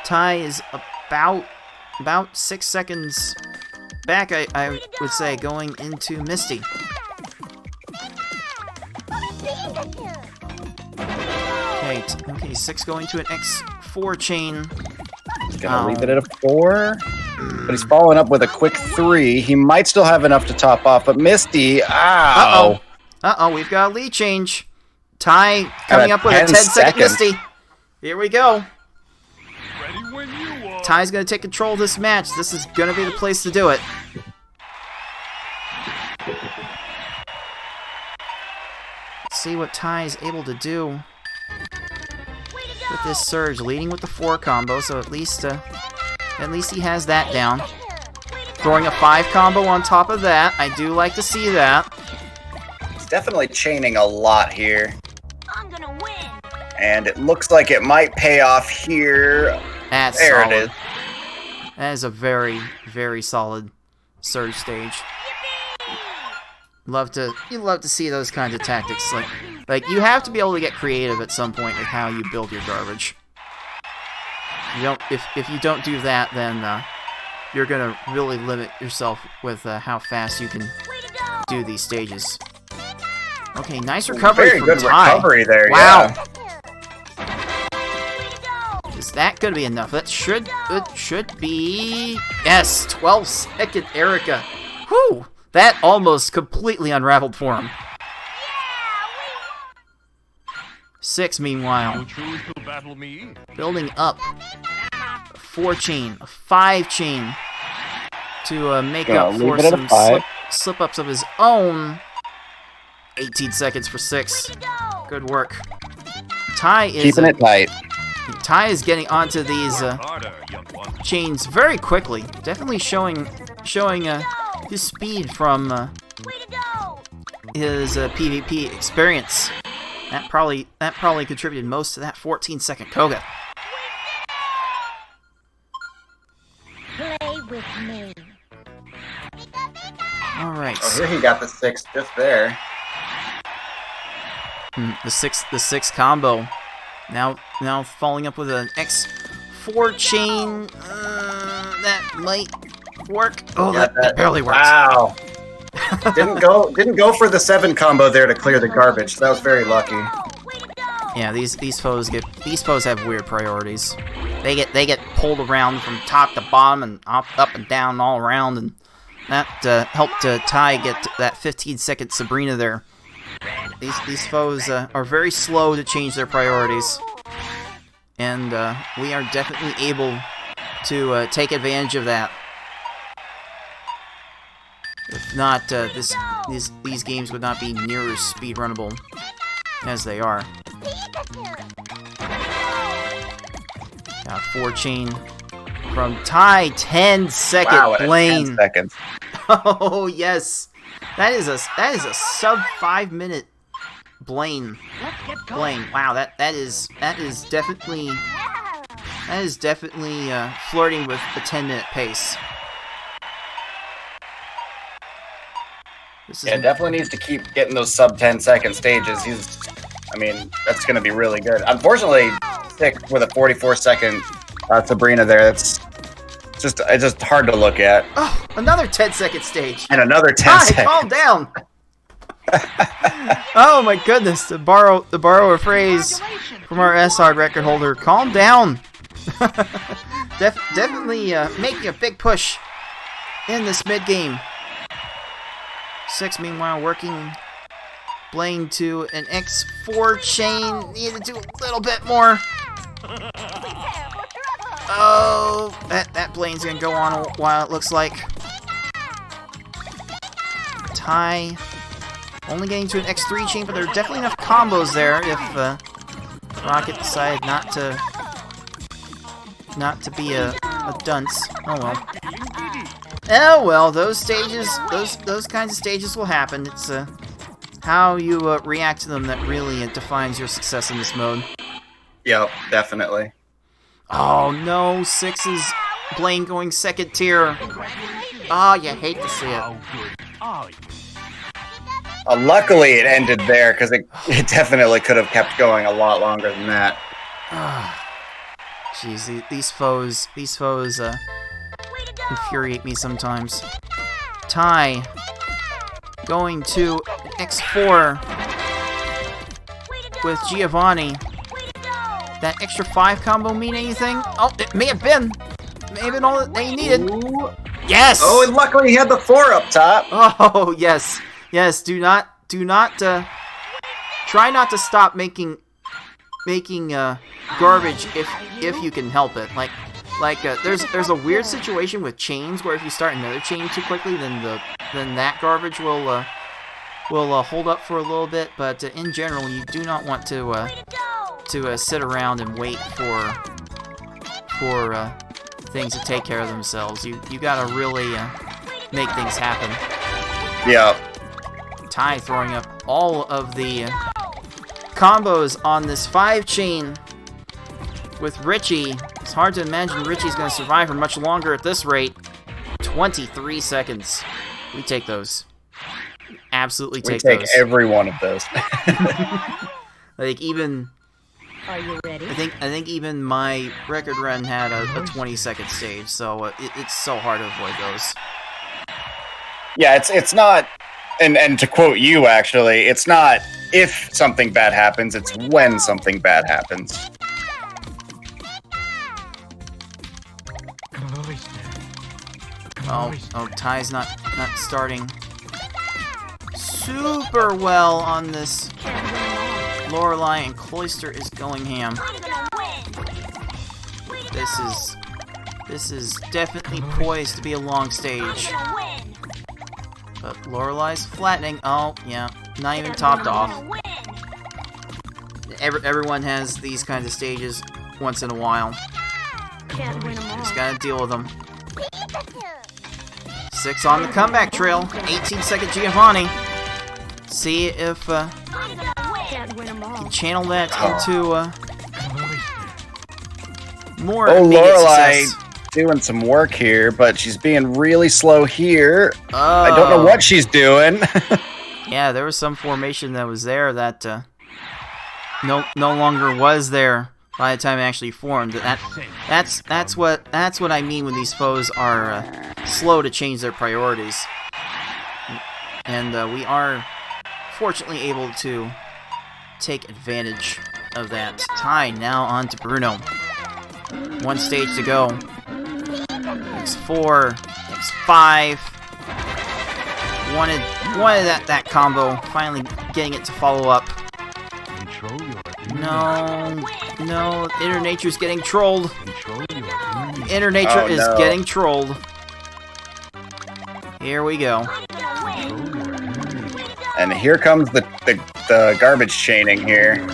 Ty is about 6 seconds back, I would say, going into Misty. Okay, 6 going to an X4 chain. He's gonna leave it at a 4, but he's following up with a quick 3. He might still have enough to top off, but Misty, ow! Uh-oh, we've got a lead change. Ty coming up with a 10-second Misty. Here we go. Ty's gonna take control of this match. This is gonna be the place to do it. Let's see what Ty is able to do with this surge, leading with the 4 combo, so at least he has that down. Throwing a 5 combo on top of that. I do like to see that. He's definitely chaining a lot here. I'm gonna win. And it looks like it might pay off here. That's there solid. it is. That is a very, very solid surge stage. You love to see those kinds of tactics. Like you have to be able to get creative at some point with how you build your garbage. If you don't do that, then you're gonna really limit yourself with how fast you can do these stages. Okay, nice recovery Very from good Ty. recovery there. Wow. Yeah. Is that gonna be enough? It should be. Yes, 12-second Erica. Whew! That almost completely unraveled for him. 6, meanwhile, building up a 4 chain, a 5 chain to make up for some slip-ups of his own. 18 seconds for 6. Good work. Ty is keeping it tight. Ty is getting onto these chains very quickly. Definitely showing his speed from his PvP experience. That probably contributed most to that 14-second Koga. Play with me. All right. Oh, here he got the 6 just there. The six combo. Now following up with an X4 chain. That might work. Oh, Yeah, that barely works. Wow. didn't go for the 7 combo there to clear the garbage. That was very lucky. Yeah, these foes have weird priorities. They get pulled around from top to bottom and up and down all around, and that helped Ty get that 15-second Sabrina there. These foes are very slow to change their priorities, and we are definitely able to take advantage of that. If not, these games would not be near as speedrunnable as they are. 4 chain from Ty, 10-second Blaine. 10 seconds. Oh yes, that is a sub 5-minute Blaine. Wow, that is definitely flirting with the 10-minute pace. Yeah, definitely needs to keep getting those sub 10-second stages. That's going to be really good. Unfortunately, 6 with a 44-second Sabrina there. It's just hard to look at. Oh, another 10-second stage. And another 10 seconds. Calm down. Oh my goodness! To borrow a phrase from our S-Hard record holder, calm down. Definitely making a big push in this mid game. 6, meanwhile, working Blaine to an X4 chain. Need to do a little bit more. Oh, that Blaine's gonna go on a while, it looks like. Ty Only getting to an X3 chain, but there are definitely enough combos there if Rocket decided not to be a dunce. Oh well. Oh well, those stages, those kinds of stages will happen. It's how you react to them that really defines your success in this mode. Yep, definitely. Oh no, 6's Blaine going second tier. Oh, you hate to see it. Luckily, it ended there, because it definitely could have kept going a lot longer than that. Jeez, these foes infuriate me sometimes. Ty going to X4 with Giovanni. That extra 5 combo mean anything? Oh, it may have been. May have been all that they needed. Ooh. Yes! Oh, and luckily he had the 4 up top. Oh, yes. Yes, do not, try not to stop making garbage if you can help it. Like there's a weird situation with chains where if you start another chain too quickly, then that garbage will hold up for a little bit. But in general, you do not want to sit around and wait for things to take care of themselves. You gotta really make things happen. Yeah. Ty throwing up all of the combos on this 5 chain with Richie. It's hard to imagine Richie's going to survive for much longer at this rate. 23 seconds. We take those. Absolutely take those. We take every one of those. Like even... Are you ready? I think even my record run had a 20-second stage, so it's so hard to avoid those. Yeah, it's not... And to quote you, actually, it's not if something bad happens, it's when something bad happens. Oh, Ty's not starting super well on this. Lorelei and Cloister is going ham. This is definitely poised to be a long stage. But Lorelei's flattening. Oh, yeah. Not even topped off. Everyone has these kinds of stages once in a while. Just gotta deal with them. 6 on the comeback trail. 18-second Giovanni. See if can channel that into more immediate Lorelei success. doing some work here, but she's being really slow here. I don't know what she's doing. Yeah, there was some formation that was there that no longer was there by the time it actually formed. That's what I mean when these foes are slow to change their priorities. And we are fortunately able to take advantage of that. Ty now on to Bruno. 1 stage to go. X4, X5. Wanted that combo. Finally getting it to follow up. No, Inner Nature's getting trolled. Inner Nature is getting trolled. Here we go. And here comes the garbage chaining here.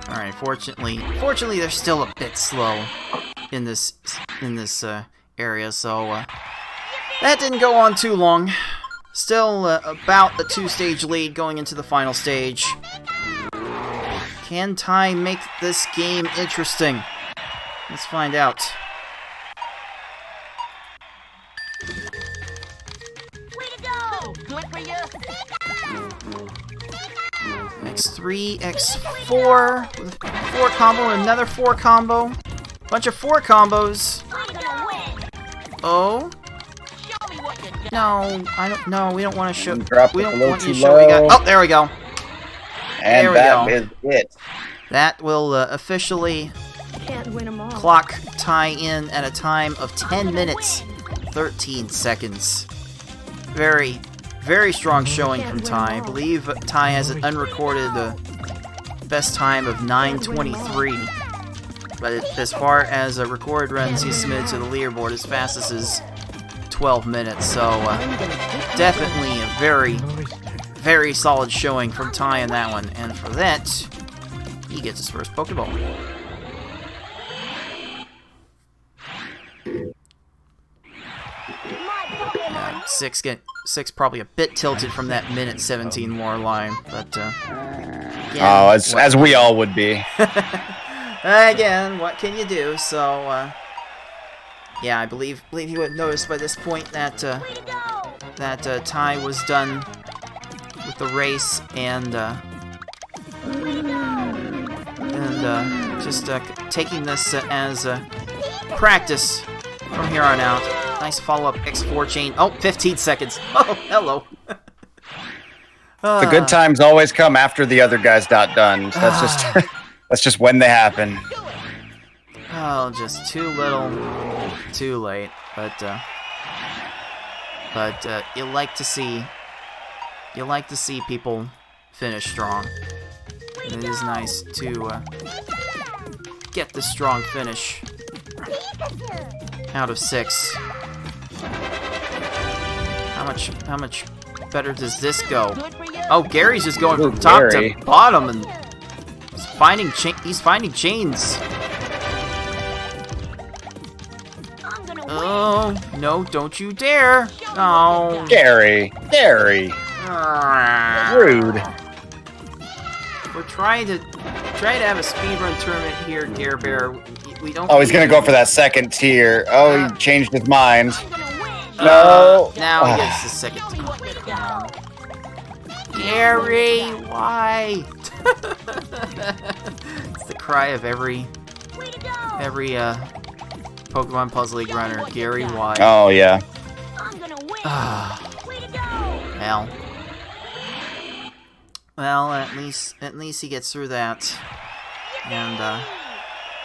Alright, fortunately they're still a bit slow in this area, so that didn't go on too long. Still about a 2-stage lead going into the final stage. Can Ty make this game interesting? Let's find out. X3, X4, with 4 combo, another 4 combo. Bunch of 4 combos. Oh. No, I don't. No, we don't want to show. We don't want you to show what we got. Oh, there we go. And there we that go. is it. That will officially clock Ty in at a time of 10 minutes, 13 seconds. Very, very strong showing from Ty. I believe Ty has an unrecorded best time of 9:23. But as far as recorded runs, he's submitted to the leaderboard as fast as his 12 minutes, so definitely a very, very solid showing from Ty in that one. And for that, he gets his first Pokeball. Six probably a bit tilted from that minute 17 more line, but yeah, as we all would be. Again, what can you do? So yeah, I believe he would have noticed by this point that Ty was done with the race and just taking this as practice from here on out. Nice follow-up X4 chain. Oh, 15 seconds. Oh, hello. The good times always come after the other guys not done. So that's just when they happen. Oh, just too little, too late. But you like to see people finish strong. And it is nice to get the strong finish out of 6. How much better does this go? Oh, Gary's just going from top to bottom and he's finding chains. Oh, no, don't you dare. Oh. Gary. Rude. We're trying to have a speedrun tournament here, Gare Bear. We don't. Oh, he's gonna go for that second tier. Oh, he changed his mind. No. Now he gets the second tier. Gary, why? It's the cry of every Pokemon Puzzle League runner. Gary, why? Oh yeah. Well, at least he gets through that, and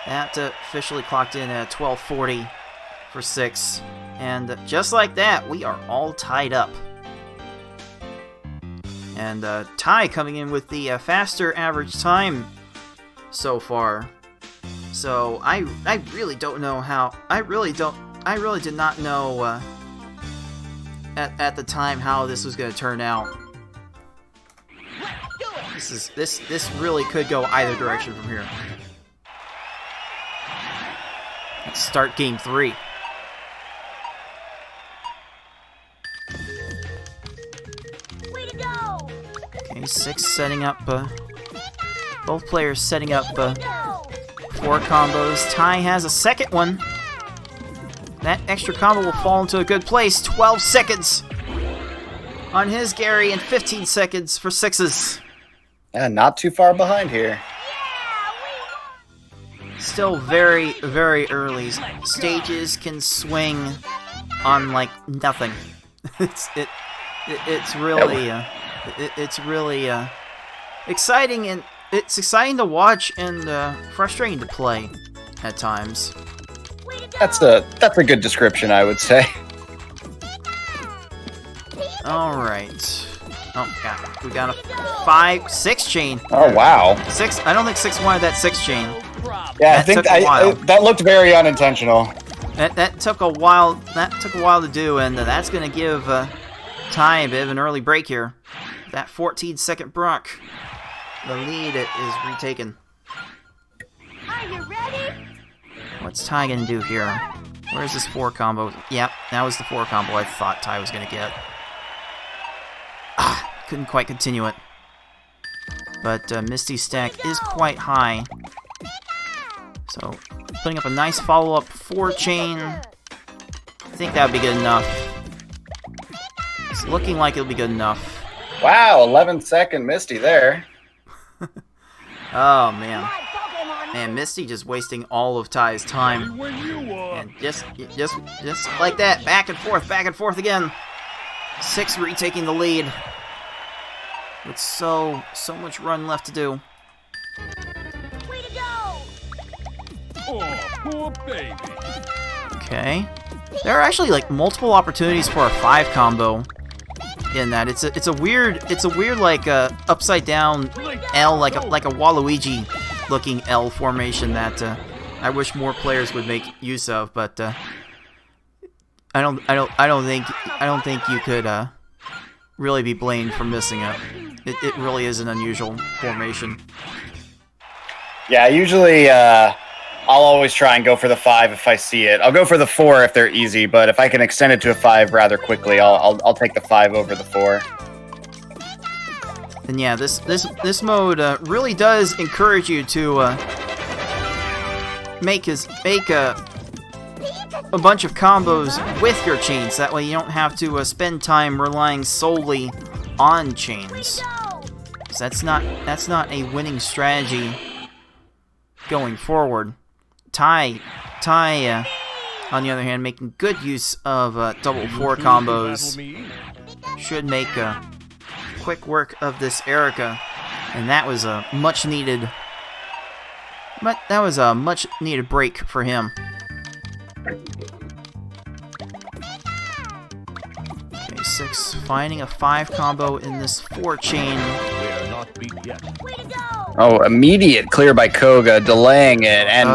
that officially clocked in at 12:40 for 6, and just like that, we are all tied up. And Ty coming in with the faster average time so far. So I really don't know how. I really did not know at the time how this was going to turn out. This really could go either direction from here. Let's start game 3. Okay, 6 setting up. Both players setting up 4 combos. Ty has a second one. That extra combo will fall into a good place. 12 seconds on his Gary and 15 seconds for 6's. Yeah, not too far behind here. Still very, very early. Stages can swing on like nothing. It's really exciting, and it's exciting to watch and frustrating to play at times. That's a good description, I would say. All right. Oh god, we got a 5-6 chain. Oh wow. 6. I don't think 6 wanted that 6 chain. Yeah, I think that looked very unintentional. That took a while. That took a while to do, and that's gonna give Ty a bit of an early break here. That 14-second Brock. The lead is retaken. Are you ready? What's Ty gonna do here? Where's this 4 combo? Yep, that was the 4 combo I thought Ty was gonna get. Couldn't quite continue it. But Misty's stack is quite high. So, putting up a nice follow-up 4 chain. I think that would be good enough. It's looking like it'll be good enough. Wow, 11-second Misty there. Oh, man. Man, Misty just wasting all of Ty's time. And just like that, back and forth again. 6 retaking the lead. With so much run left to do. Way to go! Oh, poor baby. Okay. There are actually like multiple opportunities for a 5 combo in that. It's a weird like upside down L, like a Waluigi looking L formation that I wish more players would make use of, but I don't think you could really be blamed for missing it. It really is an unusual formation. Yeah, usually I'll always try and go for the 5 if I see it. I'll go for the 4 if they're easy, but if I can extend it to a 5 rather quickly, I'll take the 5 over the 4. And yeah, this mode really does encourage you to make a bunch of combos with your chains. That way you don't have to spend time relying solely on chains. 'Cause that's not a winning strategy going forward. Ty, on the other hand, making good use of double 4 combos, should make quick work of this Erica, and that was a much needed break for him. Okay, 6 finding a 5 combo in this 4 chain. They are not beat yet. Oh, immediate clear by Koga, delaying it, and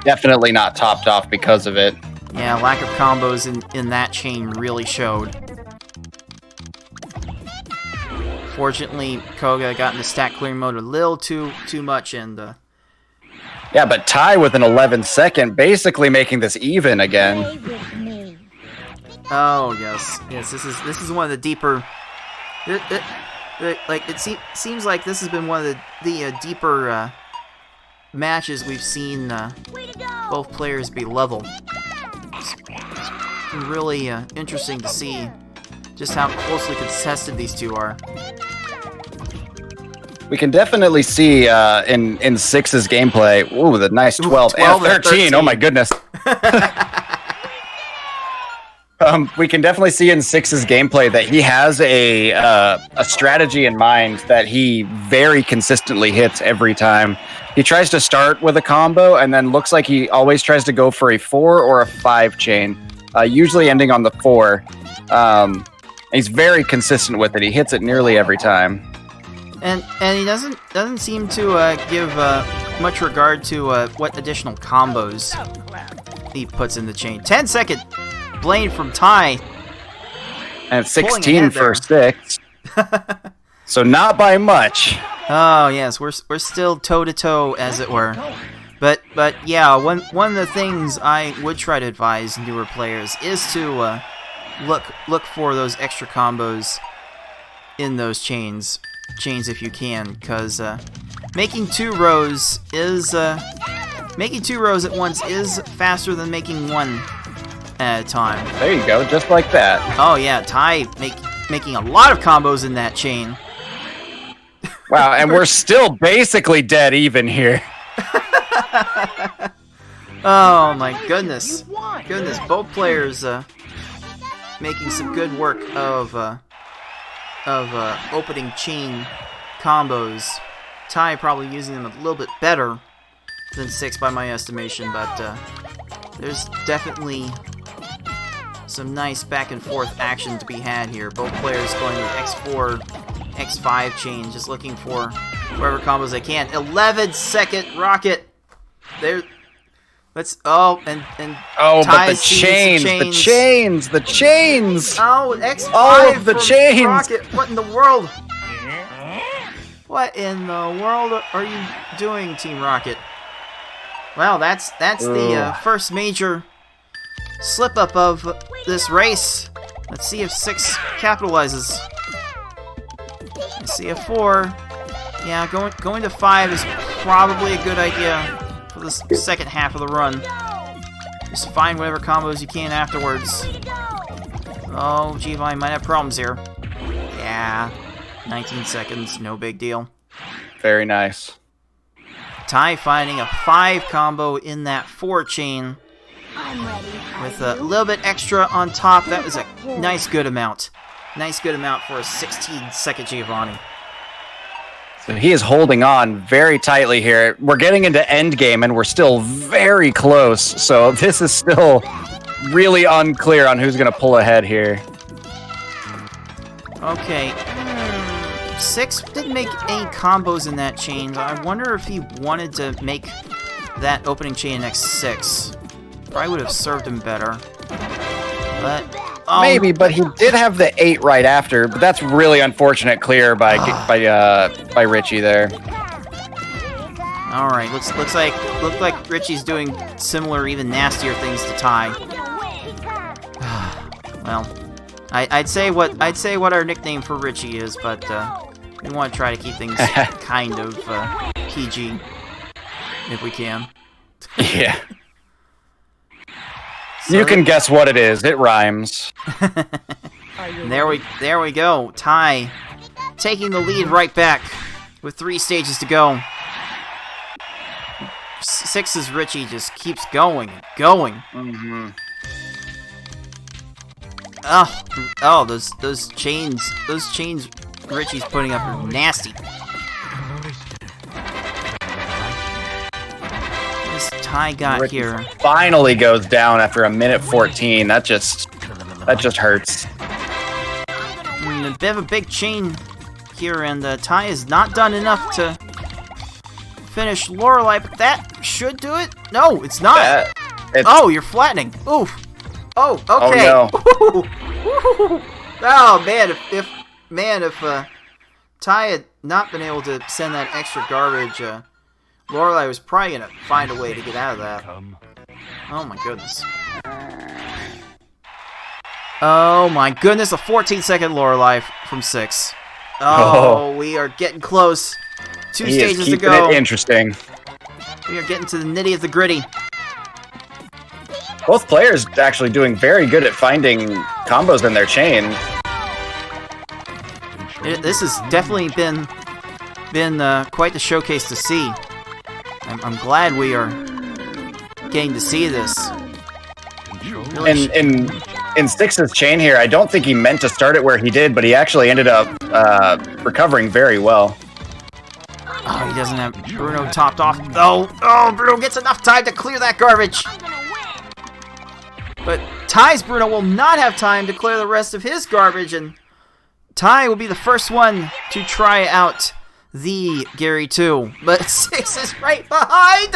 definitely not topped off because of it. Yeah, lack of combos in that chain really showed. Fortunately, Koga got into stack clearing mode a little too much, and yeah, but Ty with an 11-second, basically making this even again. oh yes, this is one of the deeper. Seems like this has been one of the deeper matches we've seen both players be level. It's really interesting to see just how closely contested these two are. We can definitely see in 6's gameplay. Ooh, the nice 12 12 and 13. Oh my goodness. We can definitely see in 6's gameplay that he has a strategy in mind that he very consistently hits every time. He tries to start with a combo and then looks like he always tries to go for a 4 or a 5 chain, usually ending on the 4. He's very consistent with it. He hits it nearly every time. And he doesn't seem to give much regard to what additional combos he puts in the chain. 10-second blade from Ty. And 16 for 6. So not by much. Oh yes, we're still toe to toe, as it were. But yeah, one of the things I would try to advise newer players is to look for those extra combos in those chains if you can, because making 2 rows at once is faster than making 1 at a time. There you go, just like that. Oh yeah, Ty making a lot of combos in that chain. Wow, and we're still basically dead even here. Oh my goodness. Both players making some good work of opening chain combos. Ty probably using them a little bit better than 6 by my estimation, but there's definitely some nice back and forth action to be had here. Both players going with X4, X5 chain, just looking for whatever combos they can. 11-second rocket. There. Let's. Oh, and oh, but the chains. chains. Oh, X5. All of the chains. Rocket. What in the world? What in the world are you doing, Team Rocket? Well, that's the first major slip up of this race. Let's see if 6 capitalizes. Let's see if 4. Yeah, going to 5 is probably a good idea for the second half of the run. Just find whatever combos you can afterwards. Oh, G-Vine might have problems here. Yeah, 19 seconds, no big deal. Very nice. Ty finding a 5 combo in that 4 chain with a little bit extra on top. That was a nice good amount. Nice good amount for a 16-second Giovanni. So he is holding on very tightly here. We're getting into endgame, and we're still very close. So this is still really unclear on who's going to pull ahead here. Okay. 6 didn't make any combos in that chain. I wonder if he wanted to make that opening chain in X6. Probably would have served him better. But oh, Maybe, but he did have the 8 right after. But that's really unfortunate clear by Richie there. All right, looks like Richie's doing similar, even nastier things to Ty. Well, I'd say what our nickname for Richie is, but we want to try to keep things kind of PG if we can. Yeah. So you can guess what it is. It rhymes. There we go. Ty taking the lead right back with 3 stages to go. 6's Richie just keeps going and going. Mm-hmm. Oh, those chains Richie's putting up are nasty. This Ty got Richie here. finally goes down after 1:14. That just hurts. A bit of a big chain here, and Ty has not done enough to finish Lorelei, but that should do it. No, it's not. Oh, you're flattening. Oof. Oh, okay. Oh no. Oh man, if Ty had not been able to send that extra garbage, Lorelei was probably gonna find a way to get out of that. Oh my goodness. Oh my goodness, a 14-second Lorelei from 6. Oh, we are getting close. 2 stages to go. It interesting. We are getting to the nitty of the gritty. Both players actually doing very good at finding combos in their chain. This has definitely been quite the showcase to see. I'm glad we are getting to see this. Really In 6's chain here, I don't think he meant to start it where he did, but he actually ended up recovering very well. Oh, he doesn't have Bruno topped off. Oh, Bruno gets enough time to clear that garbage. But Ty's Bruno will not have time to clear the rest of his garbage, and Ty will be the first one to try out the Gary 2. But 6 is right behind!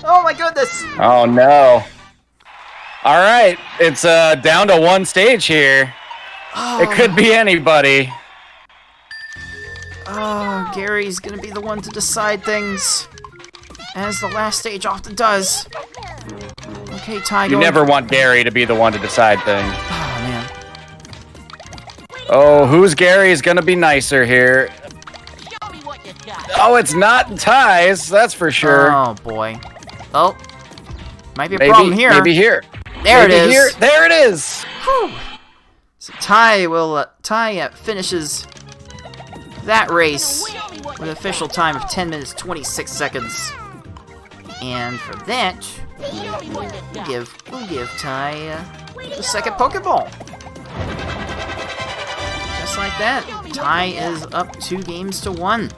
Oh my goodness! Oh no. Alright, it's down to 1 stage here. Oh. It could be anybody. Oh, Gary's gonna be the one to decide things, as the last stage often does. Okay, Ty. You never want Gary to be the one to decide things. Oh man. Oh, who's Gary is gonna be nicer here? Oh, it's not Ty's, that's for sure. Oh boy. Oh, might be a problem here. Maybe here. There it is. Here. There it is. Whew. So Ty finishes that race with an official time of 10 minutes 26 seconds. And for that, we'll give Ty the second Pokeball. Just like that, Ty is up 2 games to 1.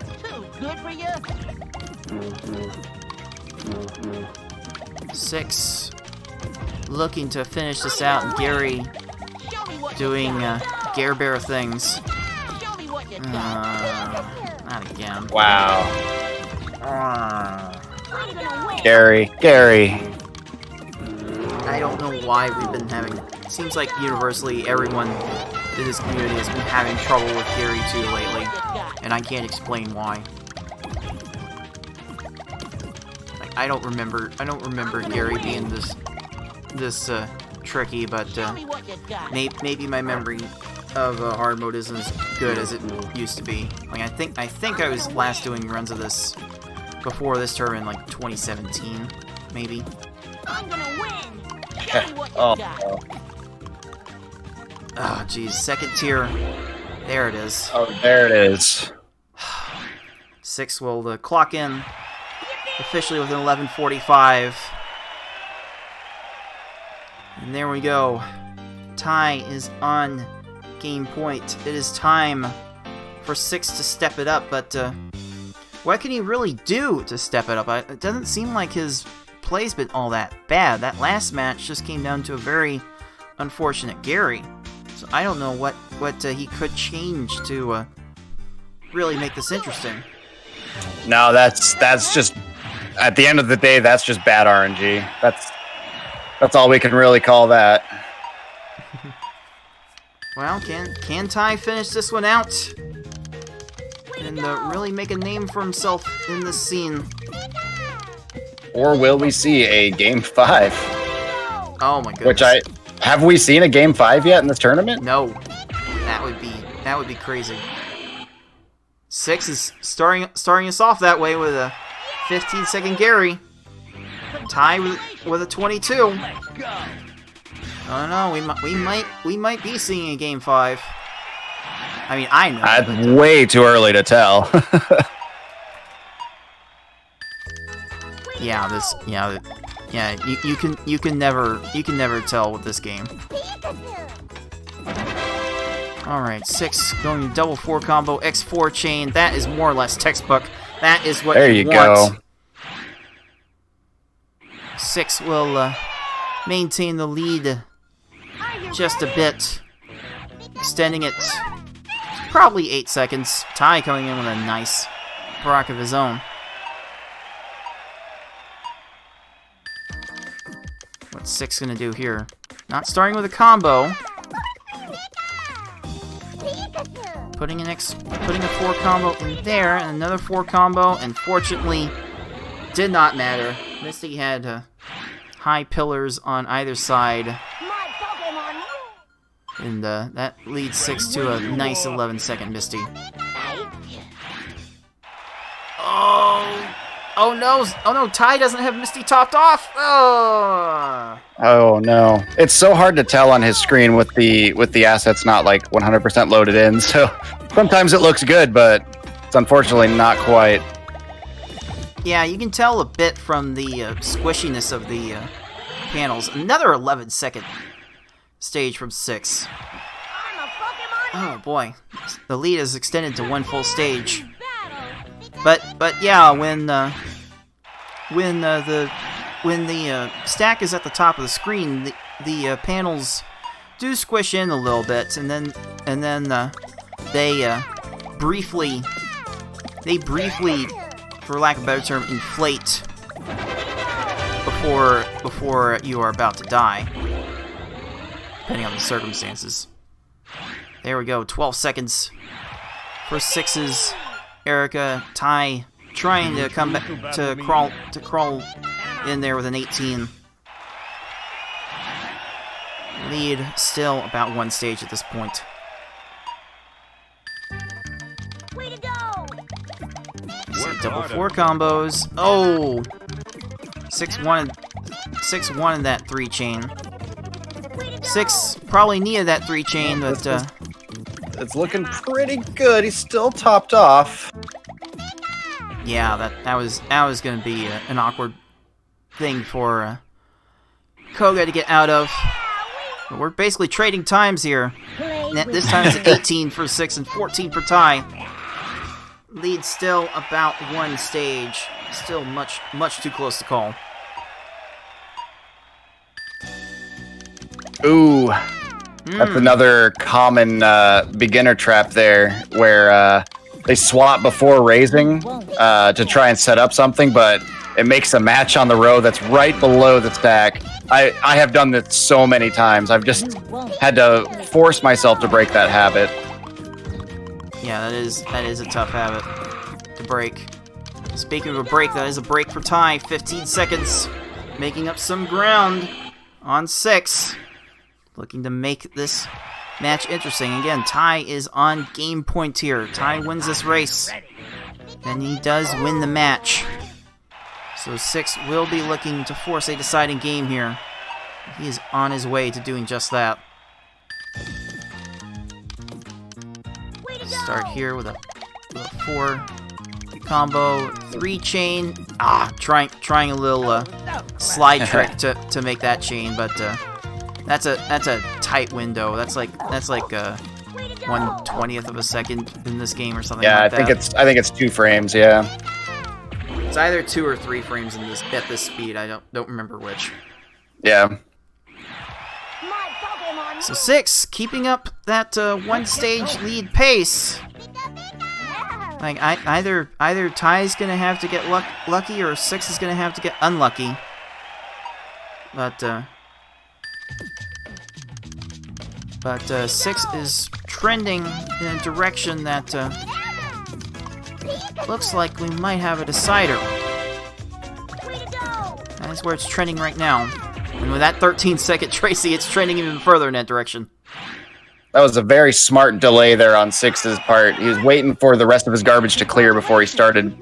Good for you. 6 looking to finish this out, and Gary doing Gare Bear things. Not again. Wow. Gary. I don't know why we've been having... Seems like universally everyone in this community has been having trouble with Gary 2 lately, and I can't explain why. Like, I don't remember Gary being this tricky, but maybe my memory of hard mode isn't as good as it used to be. Like I think I was last doing runs of this before this tournament, like 2017, maybe. I'm gonna win. Oh. Oh, geez, second tier. There it is. Oh, there it is. 6 will clock in officially with an 11:45. And there we go. Ty is on game point. It is time for 6 to step it up, but what can he really do to step it up? It doesn't seem like his play's been all that bad. That last match just came down to a very unfortunate Gary. So I don't know what he could change to really make this interesting. No, that's just, at the end of the day, that's just bad RNG. That's all we can really call that. Well, can Ty finish this one out? And really make a name for himself in this scene. Or will we see a game 5? Oh my goodness. Have we seen a game 5 yet in this tournament? No. That would be crazy. 6 is starting us off that way with a 15-second Gary. Ty with a 22. I don't know. We might be seeing a game 5. I mean, I know. That's way too early to tell. You can never tell with this game. All right, 6 going to double 4 combo X4 chain. That is more or less textbook. That is what there you go. 6 will maintain the lead just a bit, extending it probably 8 seconds. Ty coming in with a nice rock of his own. What's 6 gonna do here? Not starting with a combo. Putting a 4 combo in there, and another 4 combo, and fortunately, did not matter. Misty had high pillars on either side, and that leads 6 to a nice 11-second Misty. Oh no, Ty doesn't have Misty topped off! Oh no. It's so hard to tell on his screen with the assets not like 100% loaded in, so sometimes it looks good, but it's unfortunately not quite. Yeah, you can tell a bit from the squishiness of the panels. Another 11-second stage from 6. Oh boy, the lead is extended to 1 full stage. But yeah, when the stack is at the top of the screen, the panels do squish in a little bit, and then they briefly, for lack of a better term, inflate before you are about to die, depending on the circumstances. There we go, 12 seconds for 6's Erica. Ty trying to come back to crawl in there with an 18. Lead still about 1 stage at this point. Way to go! So double 4 combos. Oh, 6-1 in that 3 chain. 6 probably needed that 3 chain, but it's looking pretty good. He's still topped off. Yeah, that was going to be an awkward thing for Koga to get out of. But we're basically trading times here. This time it's 18 for 6 and 14 for Ty. Lead still about 1 stage. Still much too close to call. Ooh. That's another common beginner trap there, where they swap before raising to try and set up something, but it makes a match on the row that's right below the stack. I have done this so many times. I've just had to force myself to break that habit. Yeah, that is a tough habit to break. Speaking of a break, that is a break for Ty. 15 seconds, making up some ground on 6. Looking to make this match interesting. Again, Ty is on game point here. Ty wins this race, and he does win the match. So 6 will be looking to force a deciding game here. He is on his way to doing just that. Start here with a 4 combo, 3 chain. Trying a little slide trick to make that chain, but that's a tight window. That's like 1/20th of a second in this game or something. Yeah, like I think it's 2 frames. Yeah, it's either 2 or 3 frames at this speed. I don't remember which. Yeah. So 6 keeping up that 1 stage lead pace. Like either Ty's gonna have to get lucky, or 6 is gonna have to get unlucky. But But 6 is trending in a direction that looks like we might have a decider. That's where it's trending right now. And with that 13-second Tracy, it's trending even further in that direction. That was a very smart delay there on 6's part. He was waiting for the rest of his garbage to clear before he started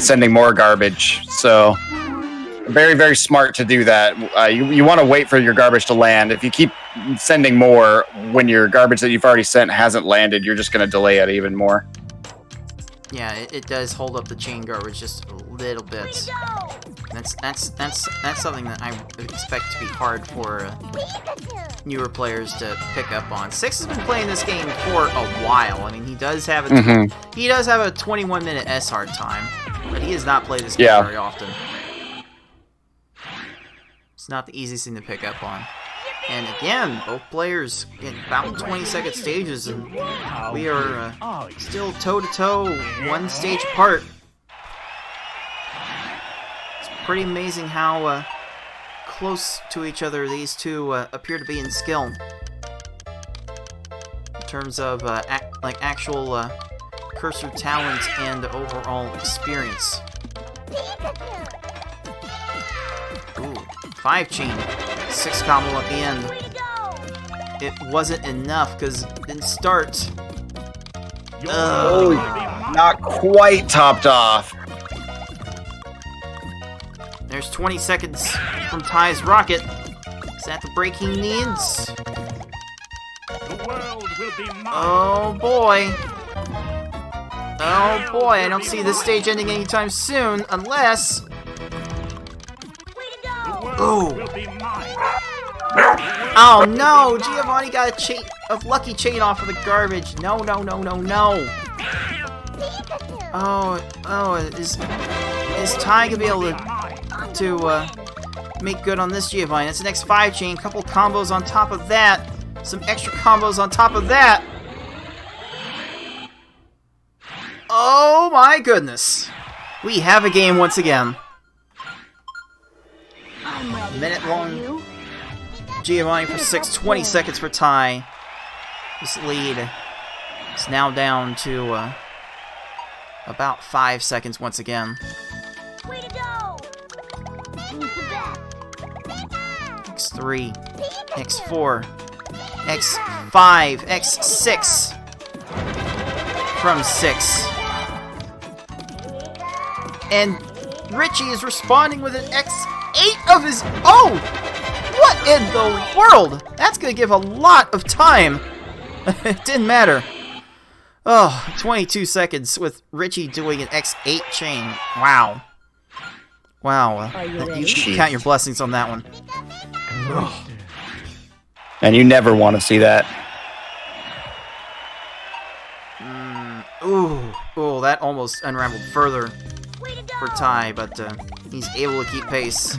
sending more garbage. So very, very smart to do that. You want to wait for your garbage to land. If you keep sending more when your garbage that you've already sent hasn't landed, you're just going to delay it even more. Yeah, it does hold up the chain garbage just a little bit. That's something that I expect to be hard for newer players to pick up on. 6 has been playing this game for a while. I mean, he does have a 21-minute S-hard time, but he has not played this game very often. It's not the easiest thing to pick up on. And again, both players get about 20-second stages, and we are still toe-to-toe, one stage apart. It's pretty amazing how close to each other these two appear to be in skill. In terms of actual cursor talent and overall experience. Ooh, 5 chain. 6 combo at the end. It wasn't enough because it didn't start. Oh, not quite topped off. There's 20 seconds from Ty's rocket. Is that the break he needs? The world will be mine. Oh boy. Oh boy, I don't see this stage ending anytime soon unless... Oh. Oh no! Giovanni got a lucky chain off of the garbage. No, no, no, no, no. Oh, is Ty gonna be able to make good on this Giovanni? That's the next 5 chain. Couple combos on top of that. Some extra combos on top of that. Oh my goodness. We have a game once again. Minute long. Giovanni for 6, 20 seconds for Ty. This lead is now down to about 5 seconds once again. Way to go! X3, X4, X5, X6 from 6. And Richie is responding with an X8 of his own! What in the world? That's gonna give a lot of time. It didn't matter. Oh, 22 seconds with Richie doing an X8 chain. Wow. Wow. You can count your blessings on that one. And you never want to see that. Ooh, that almost unraveled further for Ty, but he's able to keep pace.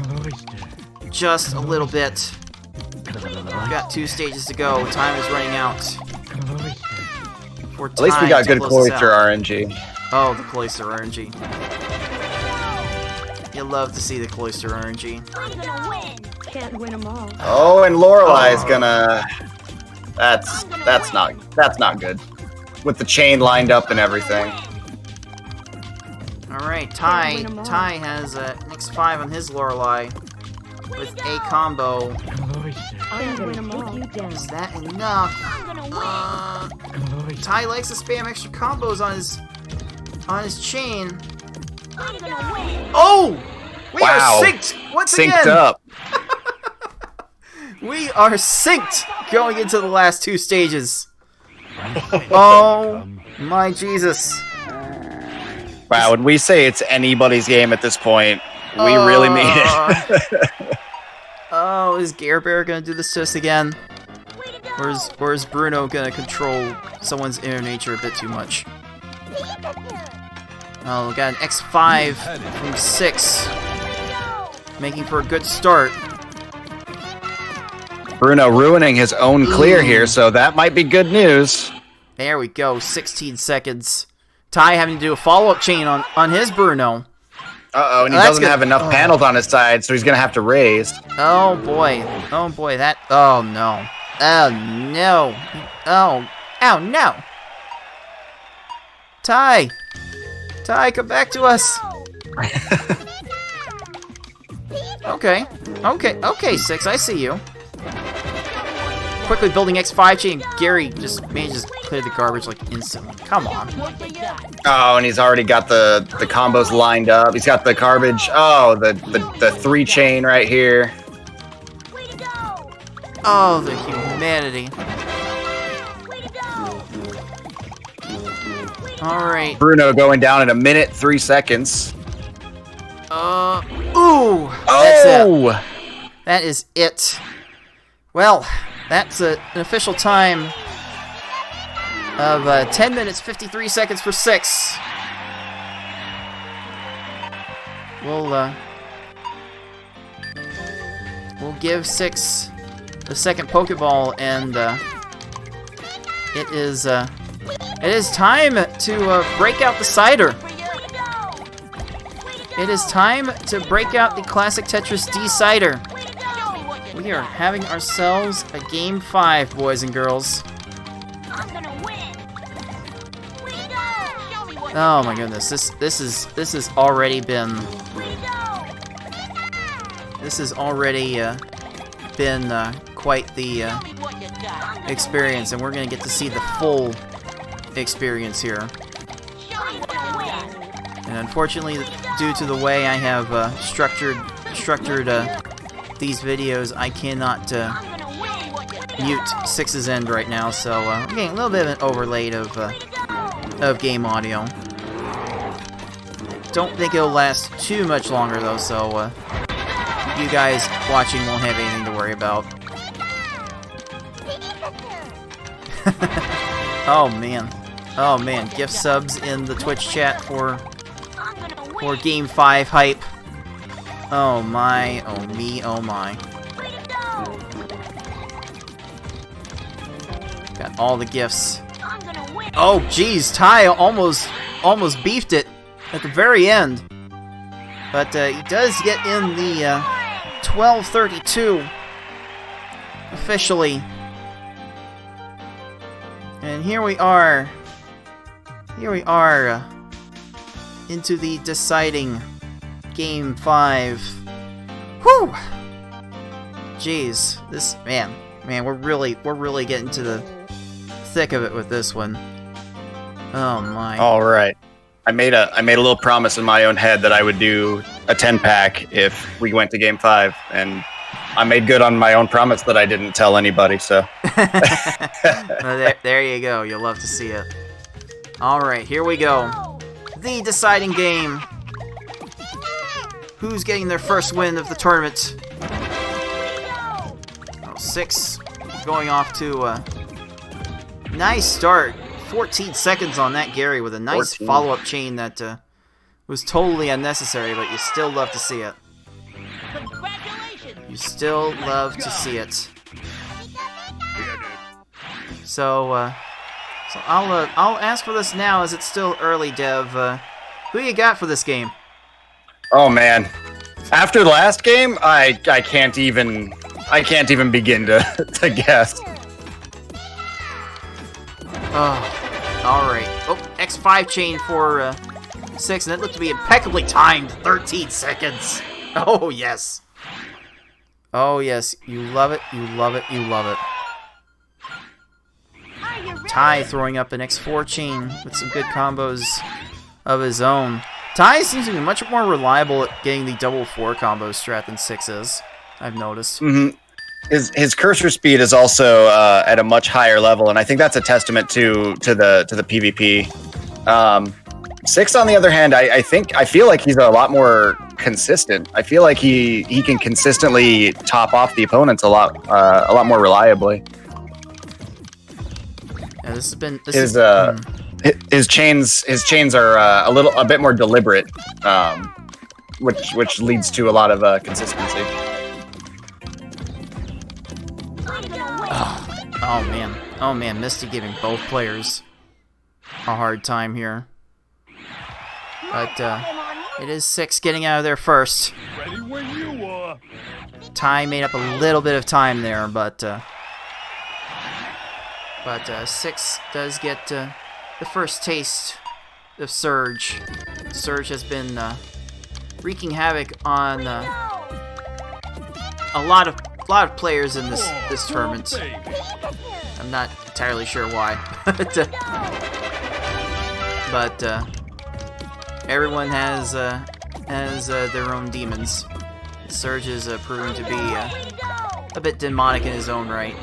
Just a little bit. We've got 2 stages to go. Time is running out. At least we got good cloister RNG. Oh, the cloister RNG. You love to see the cloister RNG. I'm gonna win. Can't win them all. Oh, and Lorelei's gonna. That's not good. With the chain lined up and everything. All right, Ty has an X5 on his Lorelei with a combo. I'm gonna take you down. Is that enough? Ty likes to spam extra combos on his chain. I'm gonna win. Oh! We Wow. are synced once again. Synced up. We are synced going into the last 2 stages. Oh my Jesus. Wow, when we say it's anybody's game at this point, we really mean it. Oh, is Gare Bear gonna do this to us again? Or is Bruno gonna control someone's inner nature a bit too much? Oh, we got an X5 from 6. Making for a good start. Bruno ruining his own clear here, so that might be good news. There we go, 16 seconds. Ty having to do a follow-up chain on his Bruno. Uh-oh, and he doesn't have enough panels on his side, so he's going to have to raise. Oh boy, oh no. Oh no! Oh no! Ty, come back to us. Okay, 6, I see you. Quickly building X5 chain. Gary just manages to clear the garbage like instantly. Come on. Oh, and he's already got the combos lined up. He's got the garbage. Oh, the 3 chain right here. Way to go! Oh, the humanity. Way to go! Alright. Bruno going down in 1 minute 3 seconds. Ooh! That's it. That is it. Well, that's an official time of 10 minutes 53 seconds for 6. We'll give 6 the second Pokeball, and it is time to break out the cider. It is time to break out the classic Tetris D cider. We are having ourselves a game 5, boys and girls. I'm gonna win! Way to go! Show me what Oh my goodness, this has already been quite the experience, and we're gonna get to see the full experience here. I'm gonna win! And unfortunately, due to the way I have structured these videos, I cannot I'm gonna win! mute 6's end right now, so I'm getting a little bit of an overlaid of game audio. Don't think it'll last too much longer though, so you guys watching won't have anything to worry about. Oh man, gift subs in the Twitch chat for Game 5 hype. Oh my, oh me, oh my. Got all the gifts. Oh geez, Ty almost beefed it at the very end. But he does get in the 1232 officially. And here we are into the deciding Game 5. Whew! Jeez, this man, we're really getting to the thick of it with this one. Oh my. All right. I made a little promise in my own head that I would do a 10-pack if we went to Game 5, and I made good on my own promise that I didn't tell anybody, so. Well, there you go. You'll love to see it. Alright, here we go. The deciding game. Who's getting their first win of the tournament? Oh, 6 going off to a nice start. 14 seconds on that, Gary, with a nice follow-up chain that was totally unnecessary, but you still love to see it. You still love to see it. So I'll ask for this now, as it's still early, Dev. Who you got for this game? Oh man, after the last game, I can't even begin to guess. Oh, alright. Oh, X5 chain for 6, and that looked to be impeccably timed. 13 seconds. Oh, yes. Oh, yes. You love it, you love it, you love it. Ty throwing up an X4 chain with some good combos of his own. Ty seems to be much more reliable at getting the double 4 combo strat than 6 is, I've noticed. Mm-hmm. His cursor speed is also at a much higher level, and I think that's a testament to the PvP. 6, on the other hand, I feel like he's a lot more consistent. I feel like he can consistently top off the opponents a lot more reliably. Yeah, his chains are a bit more deliberate, which leads to a lot of consistency. Oh man, Misty giving both players a hard time here. But it is 6 getting out of there first. Ready when you are. Ty made up a little bit of time there, but But 6 does get the first taste of Surge. Surge has been wreaking havoc on a lot of players in this tournament. I'm not entirely sure why, but everyone has their own demons. Surge is proven to be a bit demonic in his own right.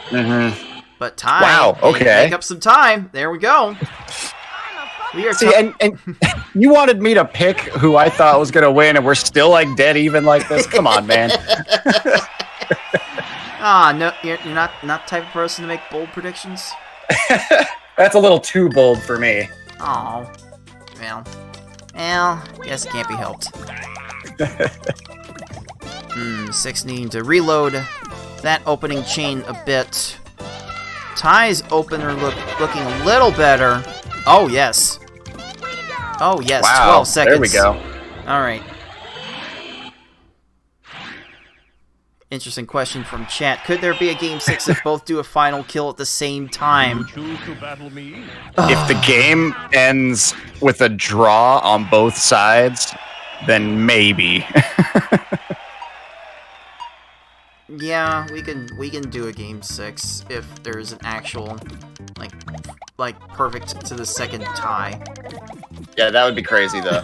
Mm-hmm. But time. Wow. Okay. Make up some time. There we go. We are. See, and you wanted me to pick who I thought was gonna win, and we're still like dead even like this. Come on, man. No, you're not the type of person to make bold predictions. That's a little too bold for me. Oh, well, guess it can't be helped. 6 needing to reload that opening chain a bit. Ty's opener looking a little better. Oh yes. Oh yes. Wow, 12 seconds. there we go. All right. Interesting question from chat. Could there be a game 6 if both do a final kill at the same time? Choose to battle me. If the game ends with a draw on both sides, then maybe. Yeah, we can do a game 6 if there's an actual like perfect to the second tie. Yeah, that would be crazy though.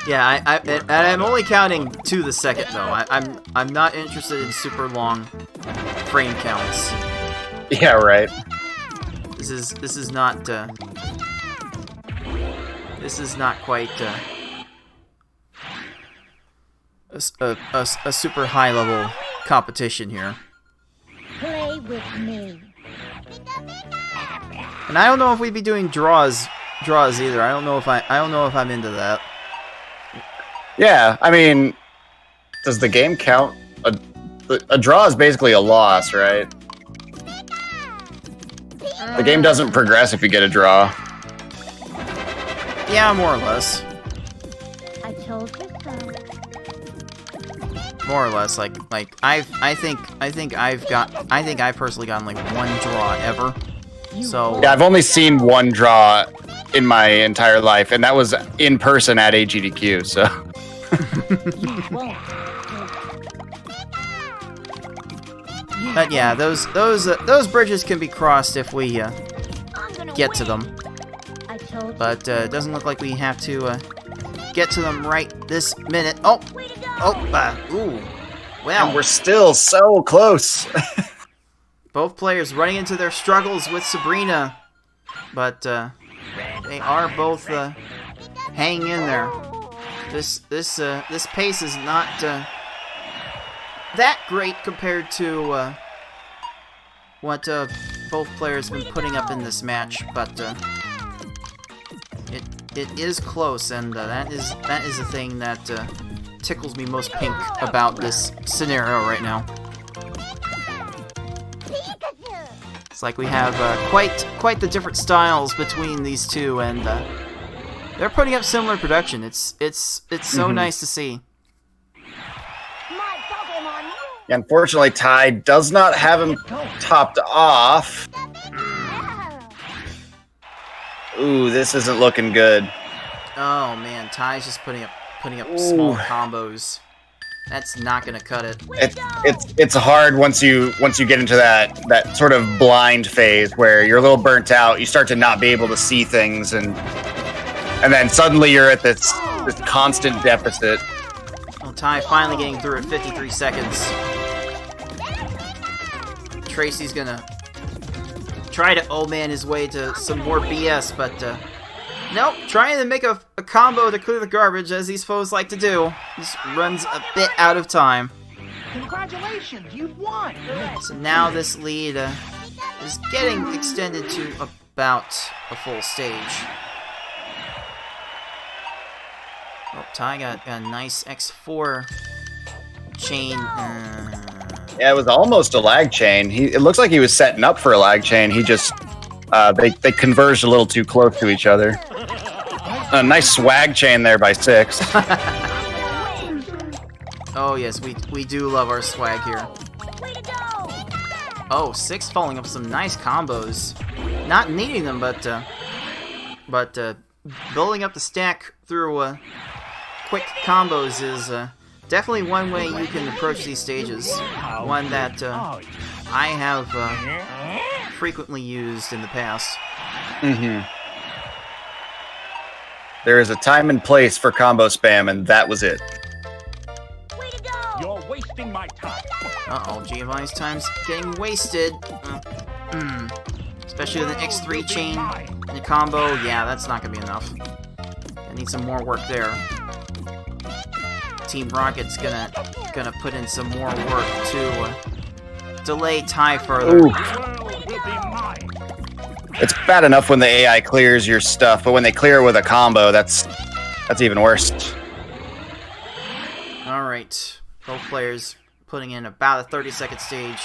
Yeah, I'm only counting to the second though. I'm not interested in super long frame counts. Yeah, right. This is not quite a super high level competition here. Play with me. And I don't know if we'd be doing draws either. I don't know if I'm into that. Yeah, I mean, does the game count? A draw is basically a loss, right? The game doesn't progress if you get a draw. Yeah, more or less. I told you so. More or less, like I think I've personally gotten like 1 draw ever. So Yeah, I've only seen 1 draw in my entire life, and that was in person at AGDQ. So. But yeah, those bridges can be crossed if we get to them. But it doesn't look like we have to get to them right this minute. Ooh, well, And we're still so close. both players running into their struggles with Sabrina, but they are both hanging in there. This pace is not that great compared to what both players have been putting up in this match, but it is close, and that is the thing that tickles me most pink about this scenario right now. It's like we have quite the different styles between these two, and they're putting up similar production. It's so nice to see. Unfortunately, Ty does not have him topped off. Ooh, this isn't looking good. Oh man, Ty's just putting up small combos. That's not gonna cut it. It's hard once you get into that sort of blind phase where you're a little burnt out. You start to not be able to see things, and then suddenly you're at this constant deficit. Well, Ty finally getting through at 53 seconds. Tracy's gonna try to old man his way to some more BS, but nope, trying to make a combo to clear the garbage, as these foes like to do. Just runs a bit out of time. Congratulations, you've won! So now this lead is getting extended to about a full stage. Oh, Ty got a nice X4 chain. Yeah, it was almost a lag chain. It looks like he was setting up for a lag chain. He just they converged a little too close to each other. A nice swag chain there by 6. Oh yes, we do love our swag here. Oh, 6 following up some nice combos. Not needing them, but building up the stack through quick combos is definitely one way you can approach these stages. One that I have frequently used in the past. Mm-hmm. There is a time and place for combo spam, and that was it. Way to go! You're wasting my time. Uh-oh, Giovanni's time's getting wasted. Especially with an X3 chain and a combo. Yeah, that's not gonna be enough. I need some more work there. Team Rocket's gonna put in some more work to delay Ty further. Ooh. The world will be mine. It's bad enough when the AI clears your stuff, but when they clear it with a combo, that's even worse. Alright, both players putting in about a 30-second stage.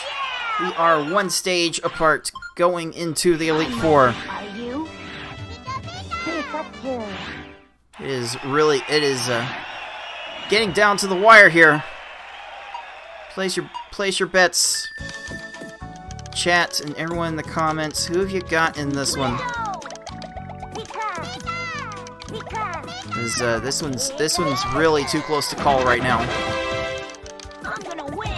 We are one stage apart going into the Elite Four. Are you? Pikachu. It is getting down to the wire here. Place your bets. Chat and everyone in the comments, who have you got in this one? This one's really too close to call right now. I'm gonna win.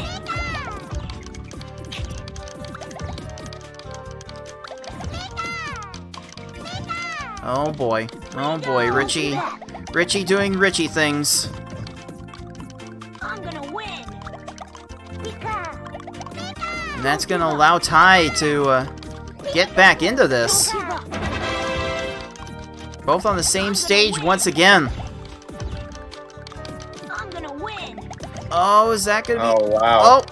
Oh boy, Richie doing Richie things. I'm gonna win. And that's gonna allow Ty to get back into this. Both on the same stage once again. I'm gonna win. Oh, is that gonna be? Oh, wow.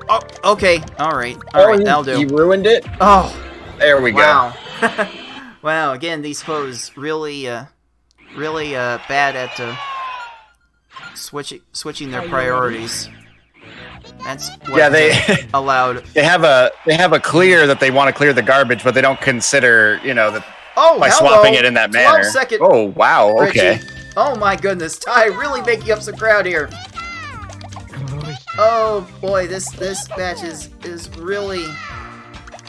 Oh, okay, all right, that'll do. He ruined it? Oh, There we wow. Wow, again, these foes really bad at switching their priorities. That's what they allowed. They have a clear that they want to clear the garbage, but they don't consider, that Oh, by hello. swapping it in that manner. 12-second Oh, wow, okay. Richie. Oh my goodness, Ty really making up some crowd here. Oh boy, this match is really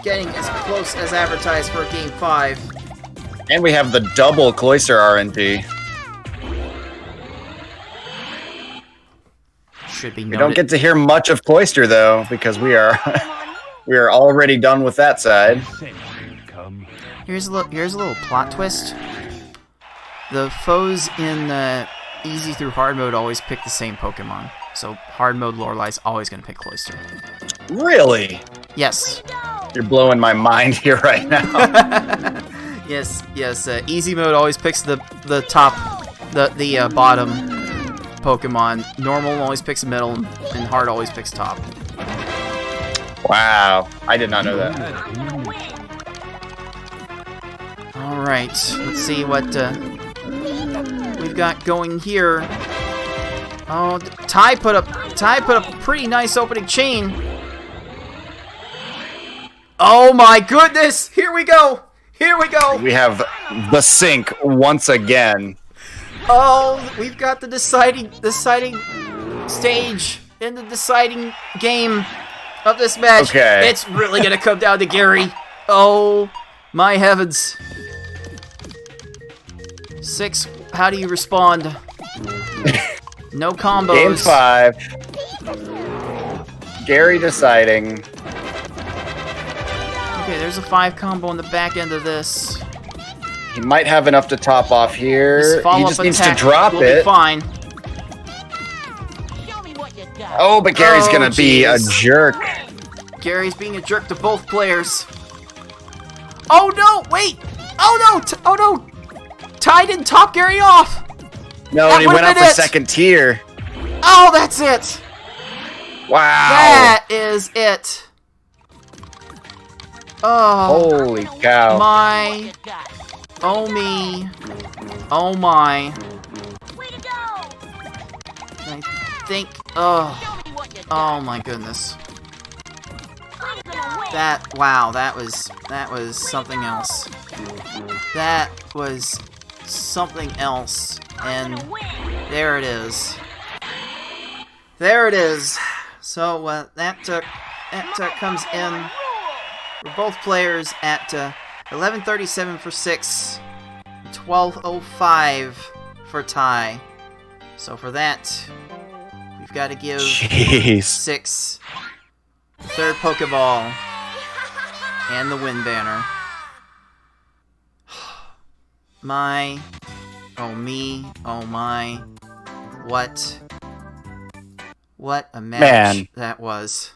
getting as close as advertised for Game 5. And we have the double Cloister RNG. Should be We noted. don't get to hear much of Cloister, though, because we are we are already done with that side. Here's a little plot twist. The foes in easy through hard mode always pick the same Pokemon. So hard mode Lorelai's always gonna pick Cloister. Really? Yes. You're blowing my mind here right now. Yes. Easy mode always picks the top, the bottom Pokemon. Normal always picks middle, and hard always picks top. Wow, I did not know that. All right, let's see what we've got going here. Oh, Ty put up a pretty nice opening chain. Oh my goodness! Here we go! We have the sync once again. Oh, we've got the deciding stage in the deciding game of this match. Okay. It's really gonna come down to Gary. Oh my heavens. 6, how do you respond? No combos. Game 5. Gary deciding. Okay, there's a 5 combo on the back end of this. He might have enough to top off here. This He follow-up just needs to attack drop will be it. fine. Show me what you got. Oh, but Gary's Oh, gonna be a jeez. jerk. Gary's being a jerk to both players. Oh no! Wait! Oh no! Oh no! Ty didn't top Gary off. No, That and he would've went up been the it. second tier. Oh, that's it. Wow. That is it. Oh Holy cow. my! Oh me! Oh my! Way to go. I think. Oh. Show me what you got. Oh my goodness. I'm gonna win. Wow, that was something else. That was something else, I'm and gonna win. there it is. There it is. So that comes in for both players at 11:37 for 6, 12:05 for tie. So for that, we've got to give Jeez. 6 the third Pokeball and the win banner. My, oh me, oh my, what a match that was.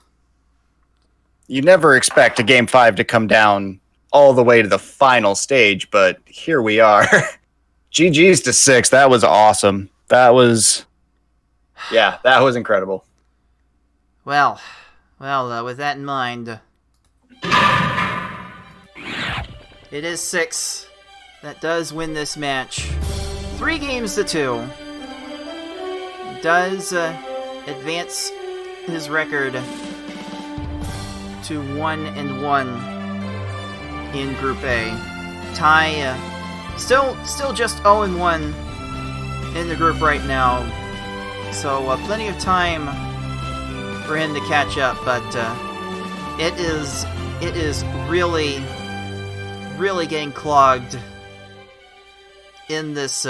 You never expect a Game 5 to come down all the way to the final stage, but here we are. GG's to 6. That was awesome. That was incredible. Well, with that in mind, it is 6 that does win this match. 3 games to 2. Does advance his record to 1-1 in Group A. Ty still just 0-1 in the group right now, so plenty of time for him to catch up. But it is really getting clogged in this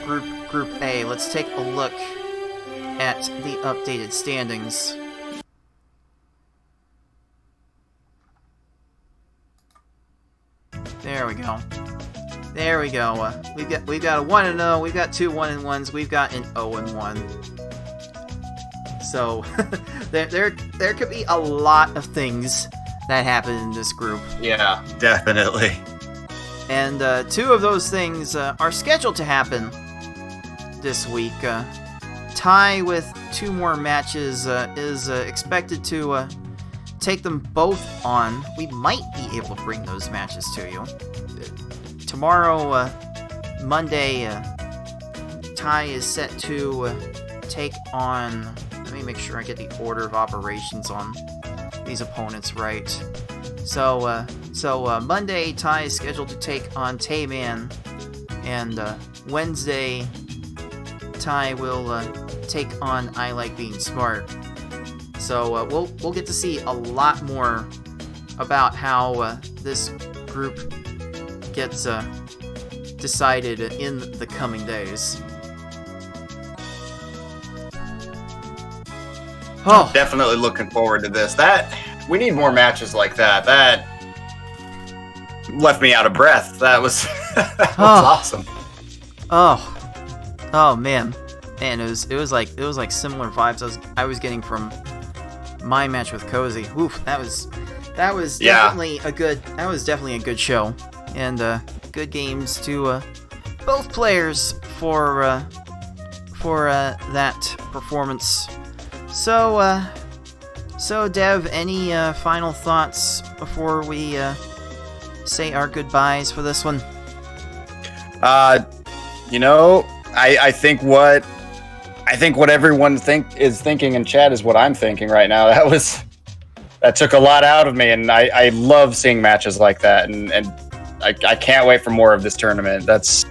Group A. Let's take a look at the updated standings. There we go. We've got a 1-0. We've got 2 1-1s. We've got an 0-1. So there could be a lot of things that happen in this group. Yeah, definitely. And 2 of those things are scheduled to happen this week. Ty with 2 more matches is expected to take them both on. We might be able to bring those matches to you. Tomorrow, Monday, Ty is set to take on... Let me make sure I get the order of operations on these opponents right. So Monday, Ty is scheduled to take on Tayman, and Wednesday, Ty will take on I Like Being Smart. So we'll get to see a lot more about how this group gets decided in the coming days. Oh, definitely looking forward to this. We need more matches like that. That left me out of breath. That was awesome. Oh man, it was like similar vibes I was getting from my match with Cozy. Oof, that was definitely a good show, and good games to both players for that performance. So Dev, any final thoughts before we say our goodbyes for this one? I think what everyone is thinking in chat is what I'm thinking right now. That took a lot out of me, and I love seeing matches like that, and I can't wait for more of this tournament. That's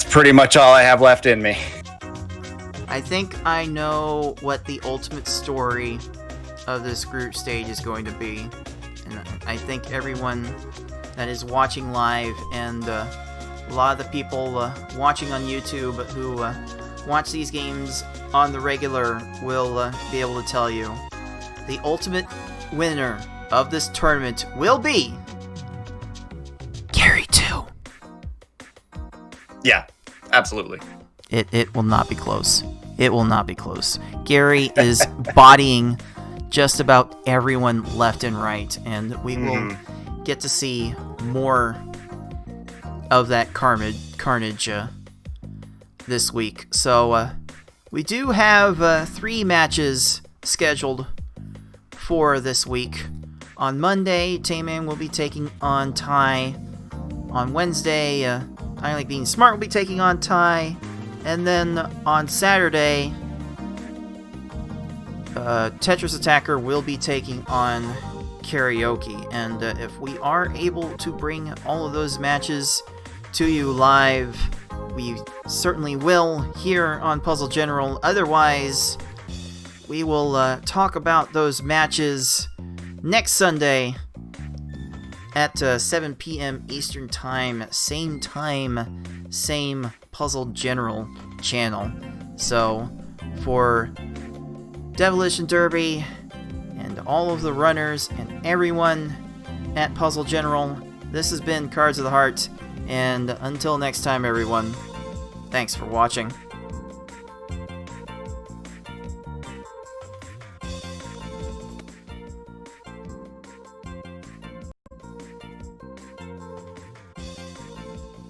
pretty much all I have left in me. I think I know what the ultimate story of this group stage is going to be, and I think everyone that is watching live and a lot of the people watching on YouTube who watch these games on the regular will be able to tell you the ultimate winner of this tournament will be Gary 2. Yeah, absolutely. It will not be close. It will not be close. Gary is bodying just about everyone left and right, and we will get to see more of that carnage this week. So we do have 3 matches scheduled for this week. On Monday, Tayman will be taking on Ty. On Wednesday, I Like Being Smart will be taking on Ty. And then on Saturday, Tetris Attacker will be taking on Karaoke. And if we are able to bring all of those matches to you live, we certainly will here on Puzzle General. Otherwise, we will talk about those matches next Sunday at 7 p.m. Eastern Time, same Puzzle General channel. So, for Devilish and Derby, and all of the runners, and everyone at Puzzle General, this has been Cards of the Heart, and until next time, everyone, thanks for watching.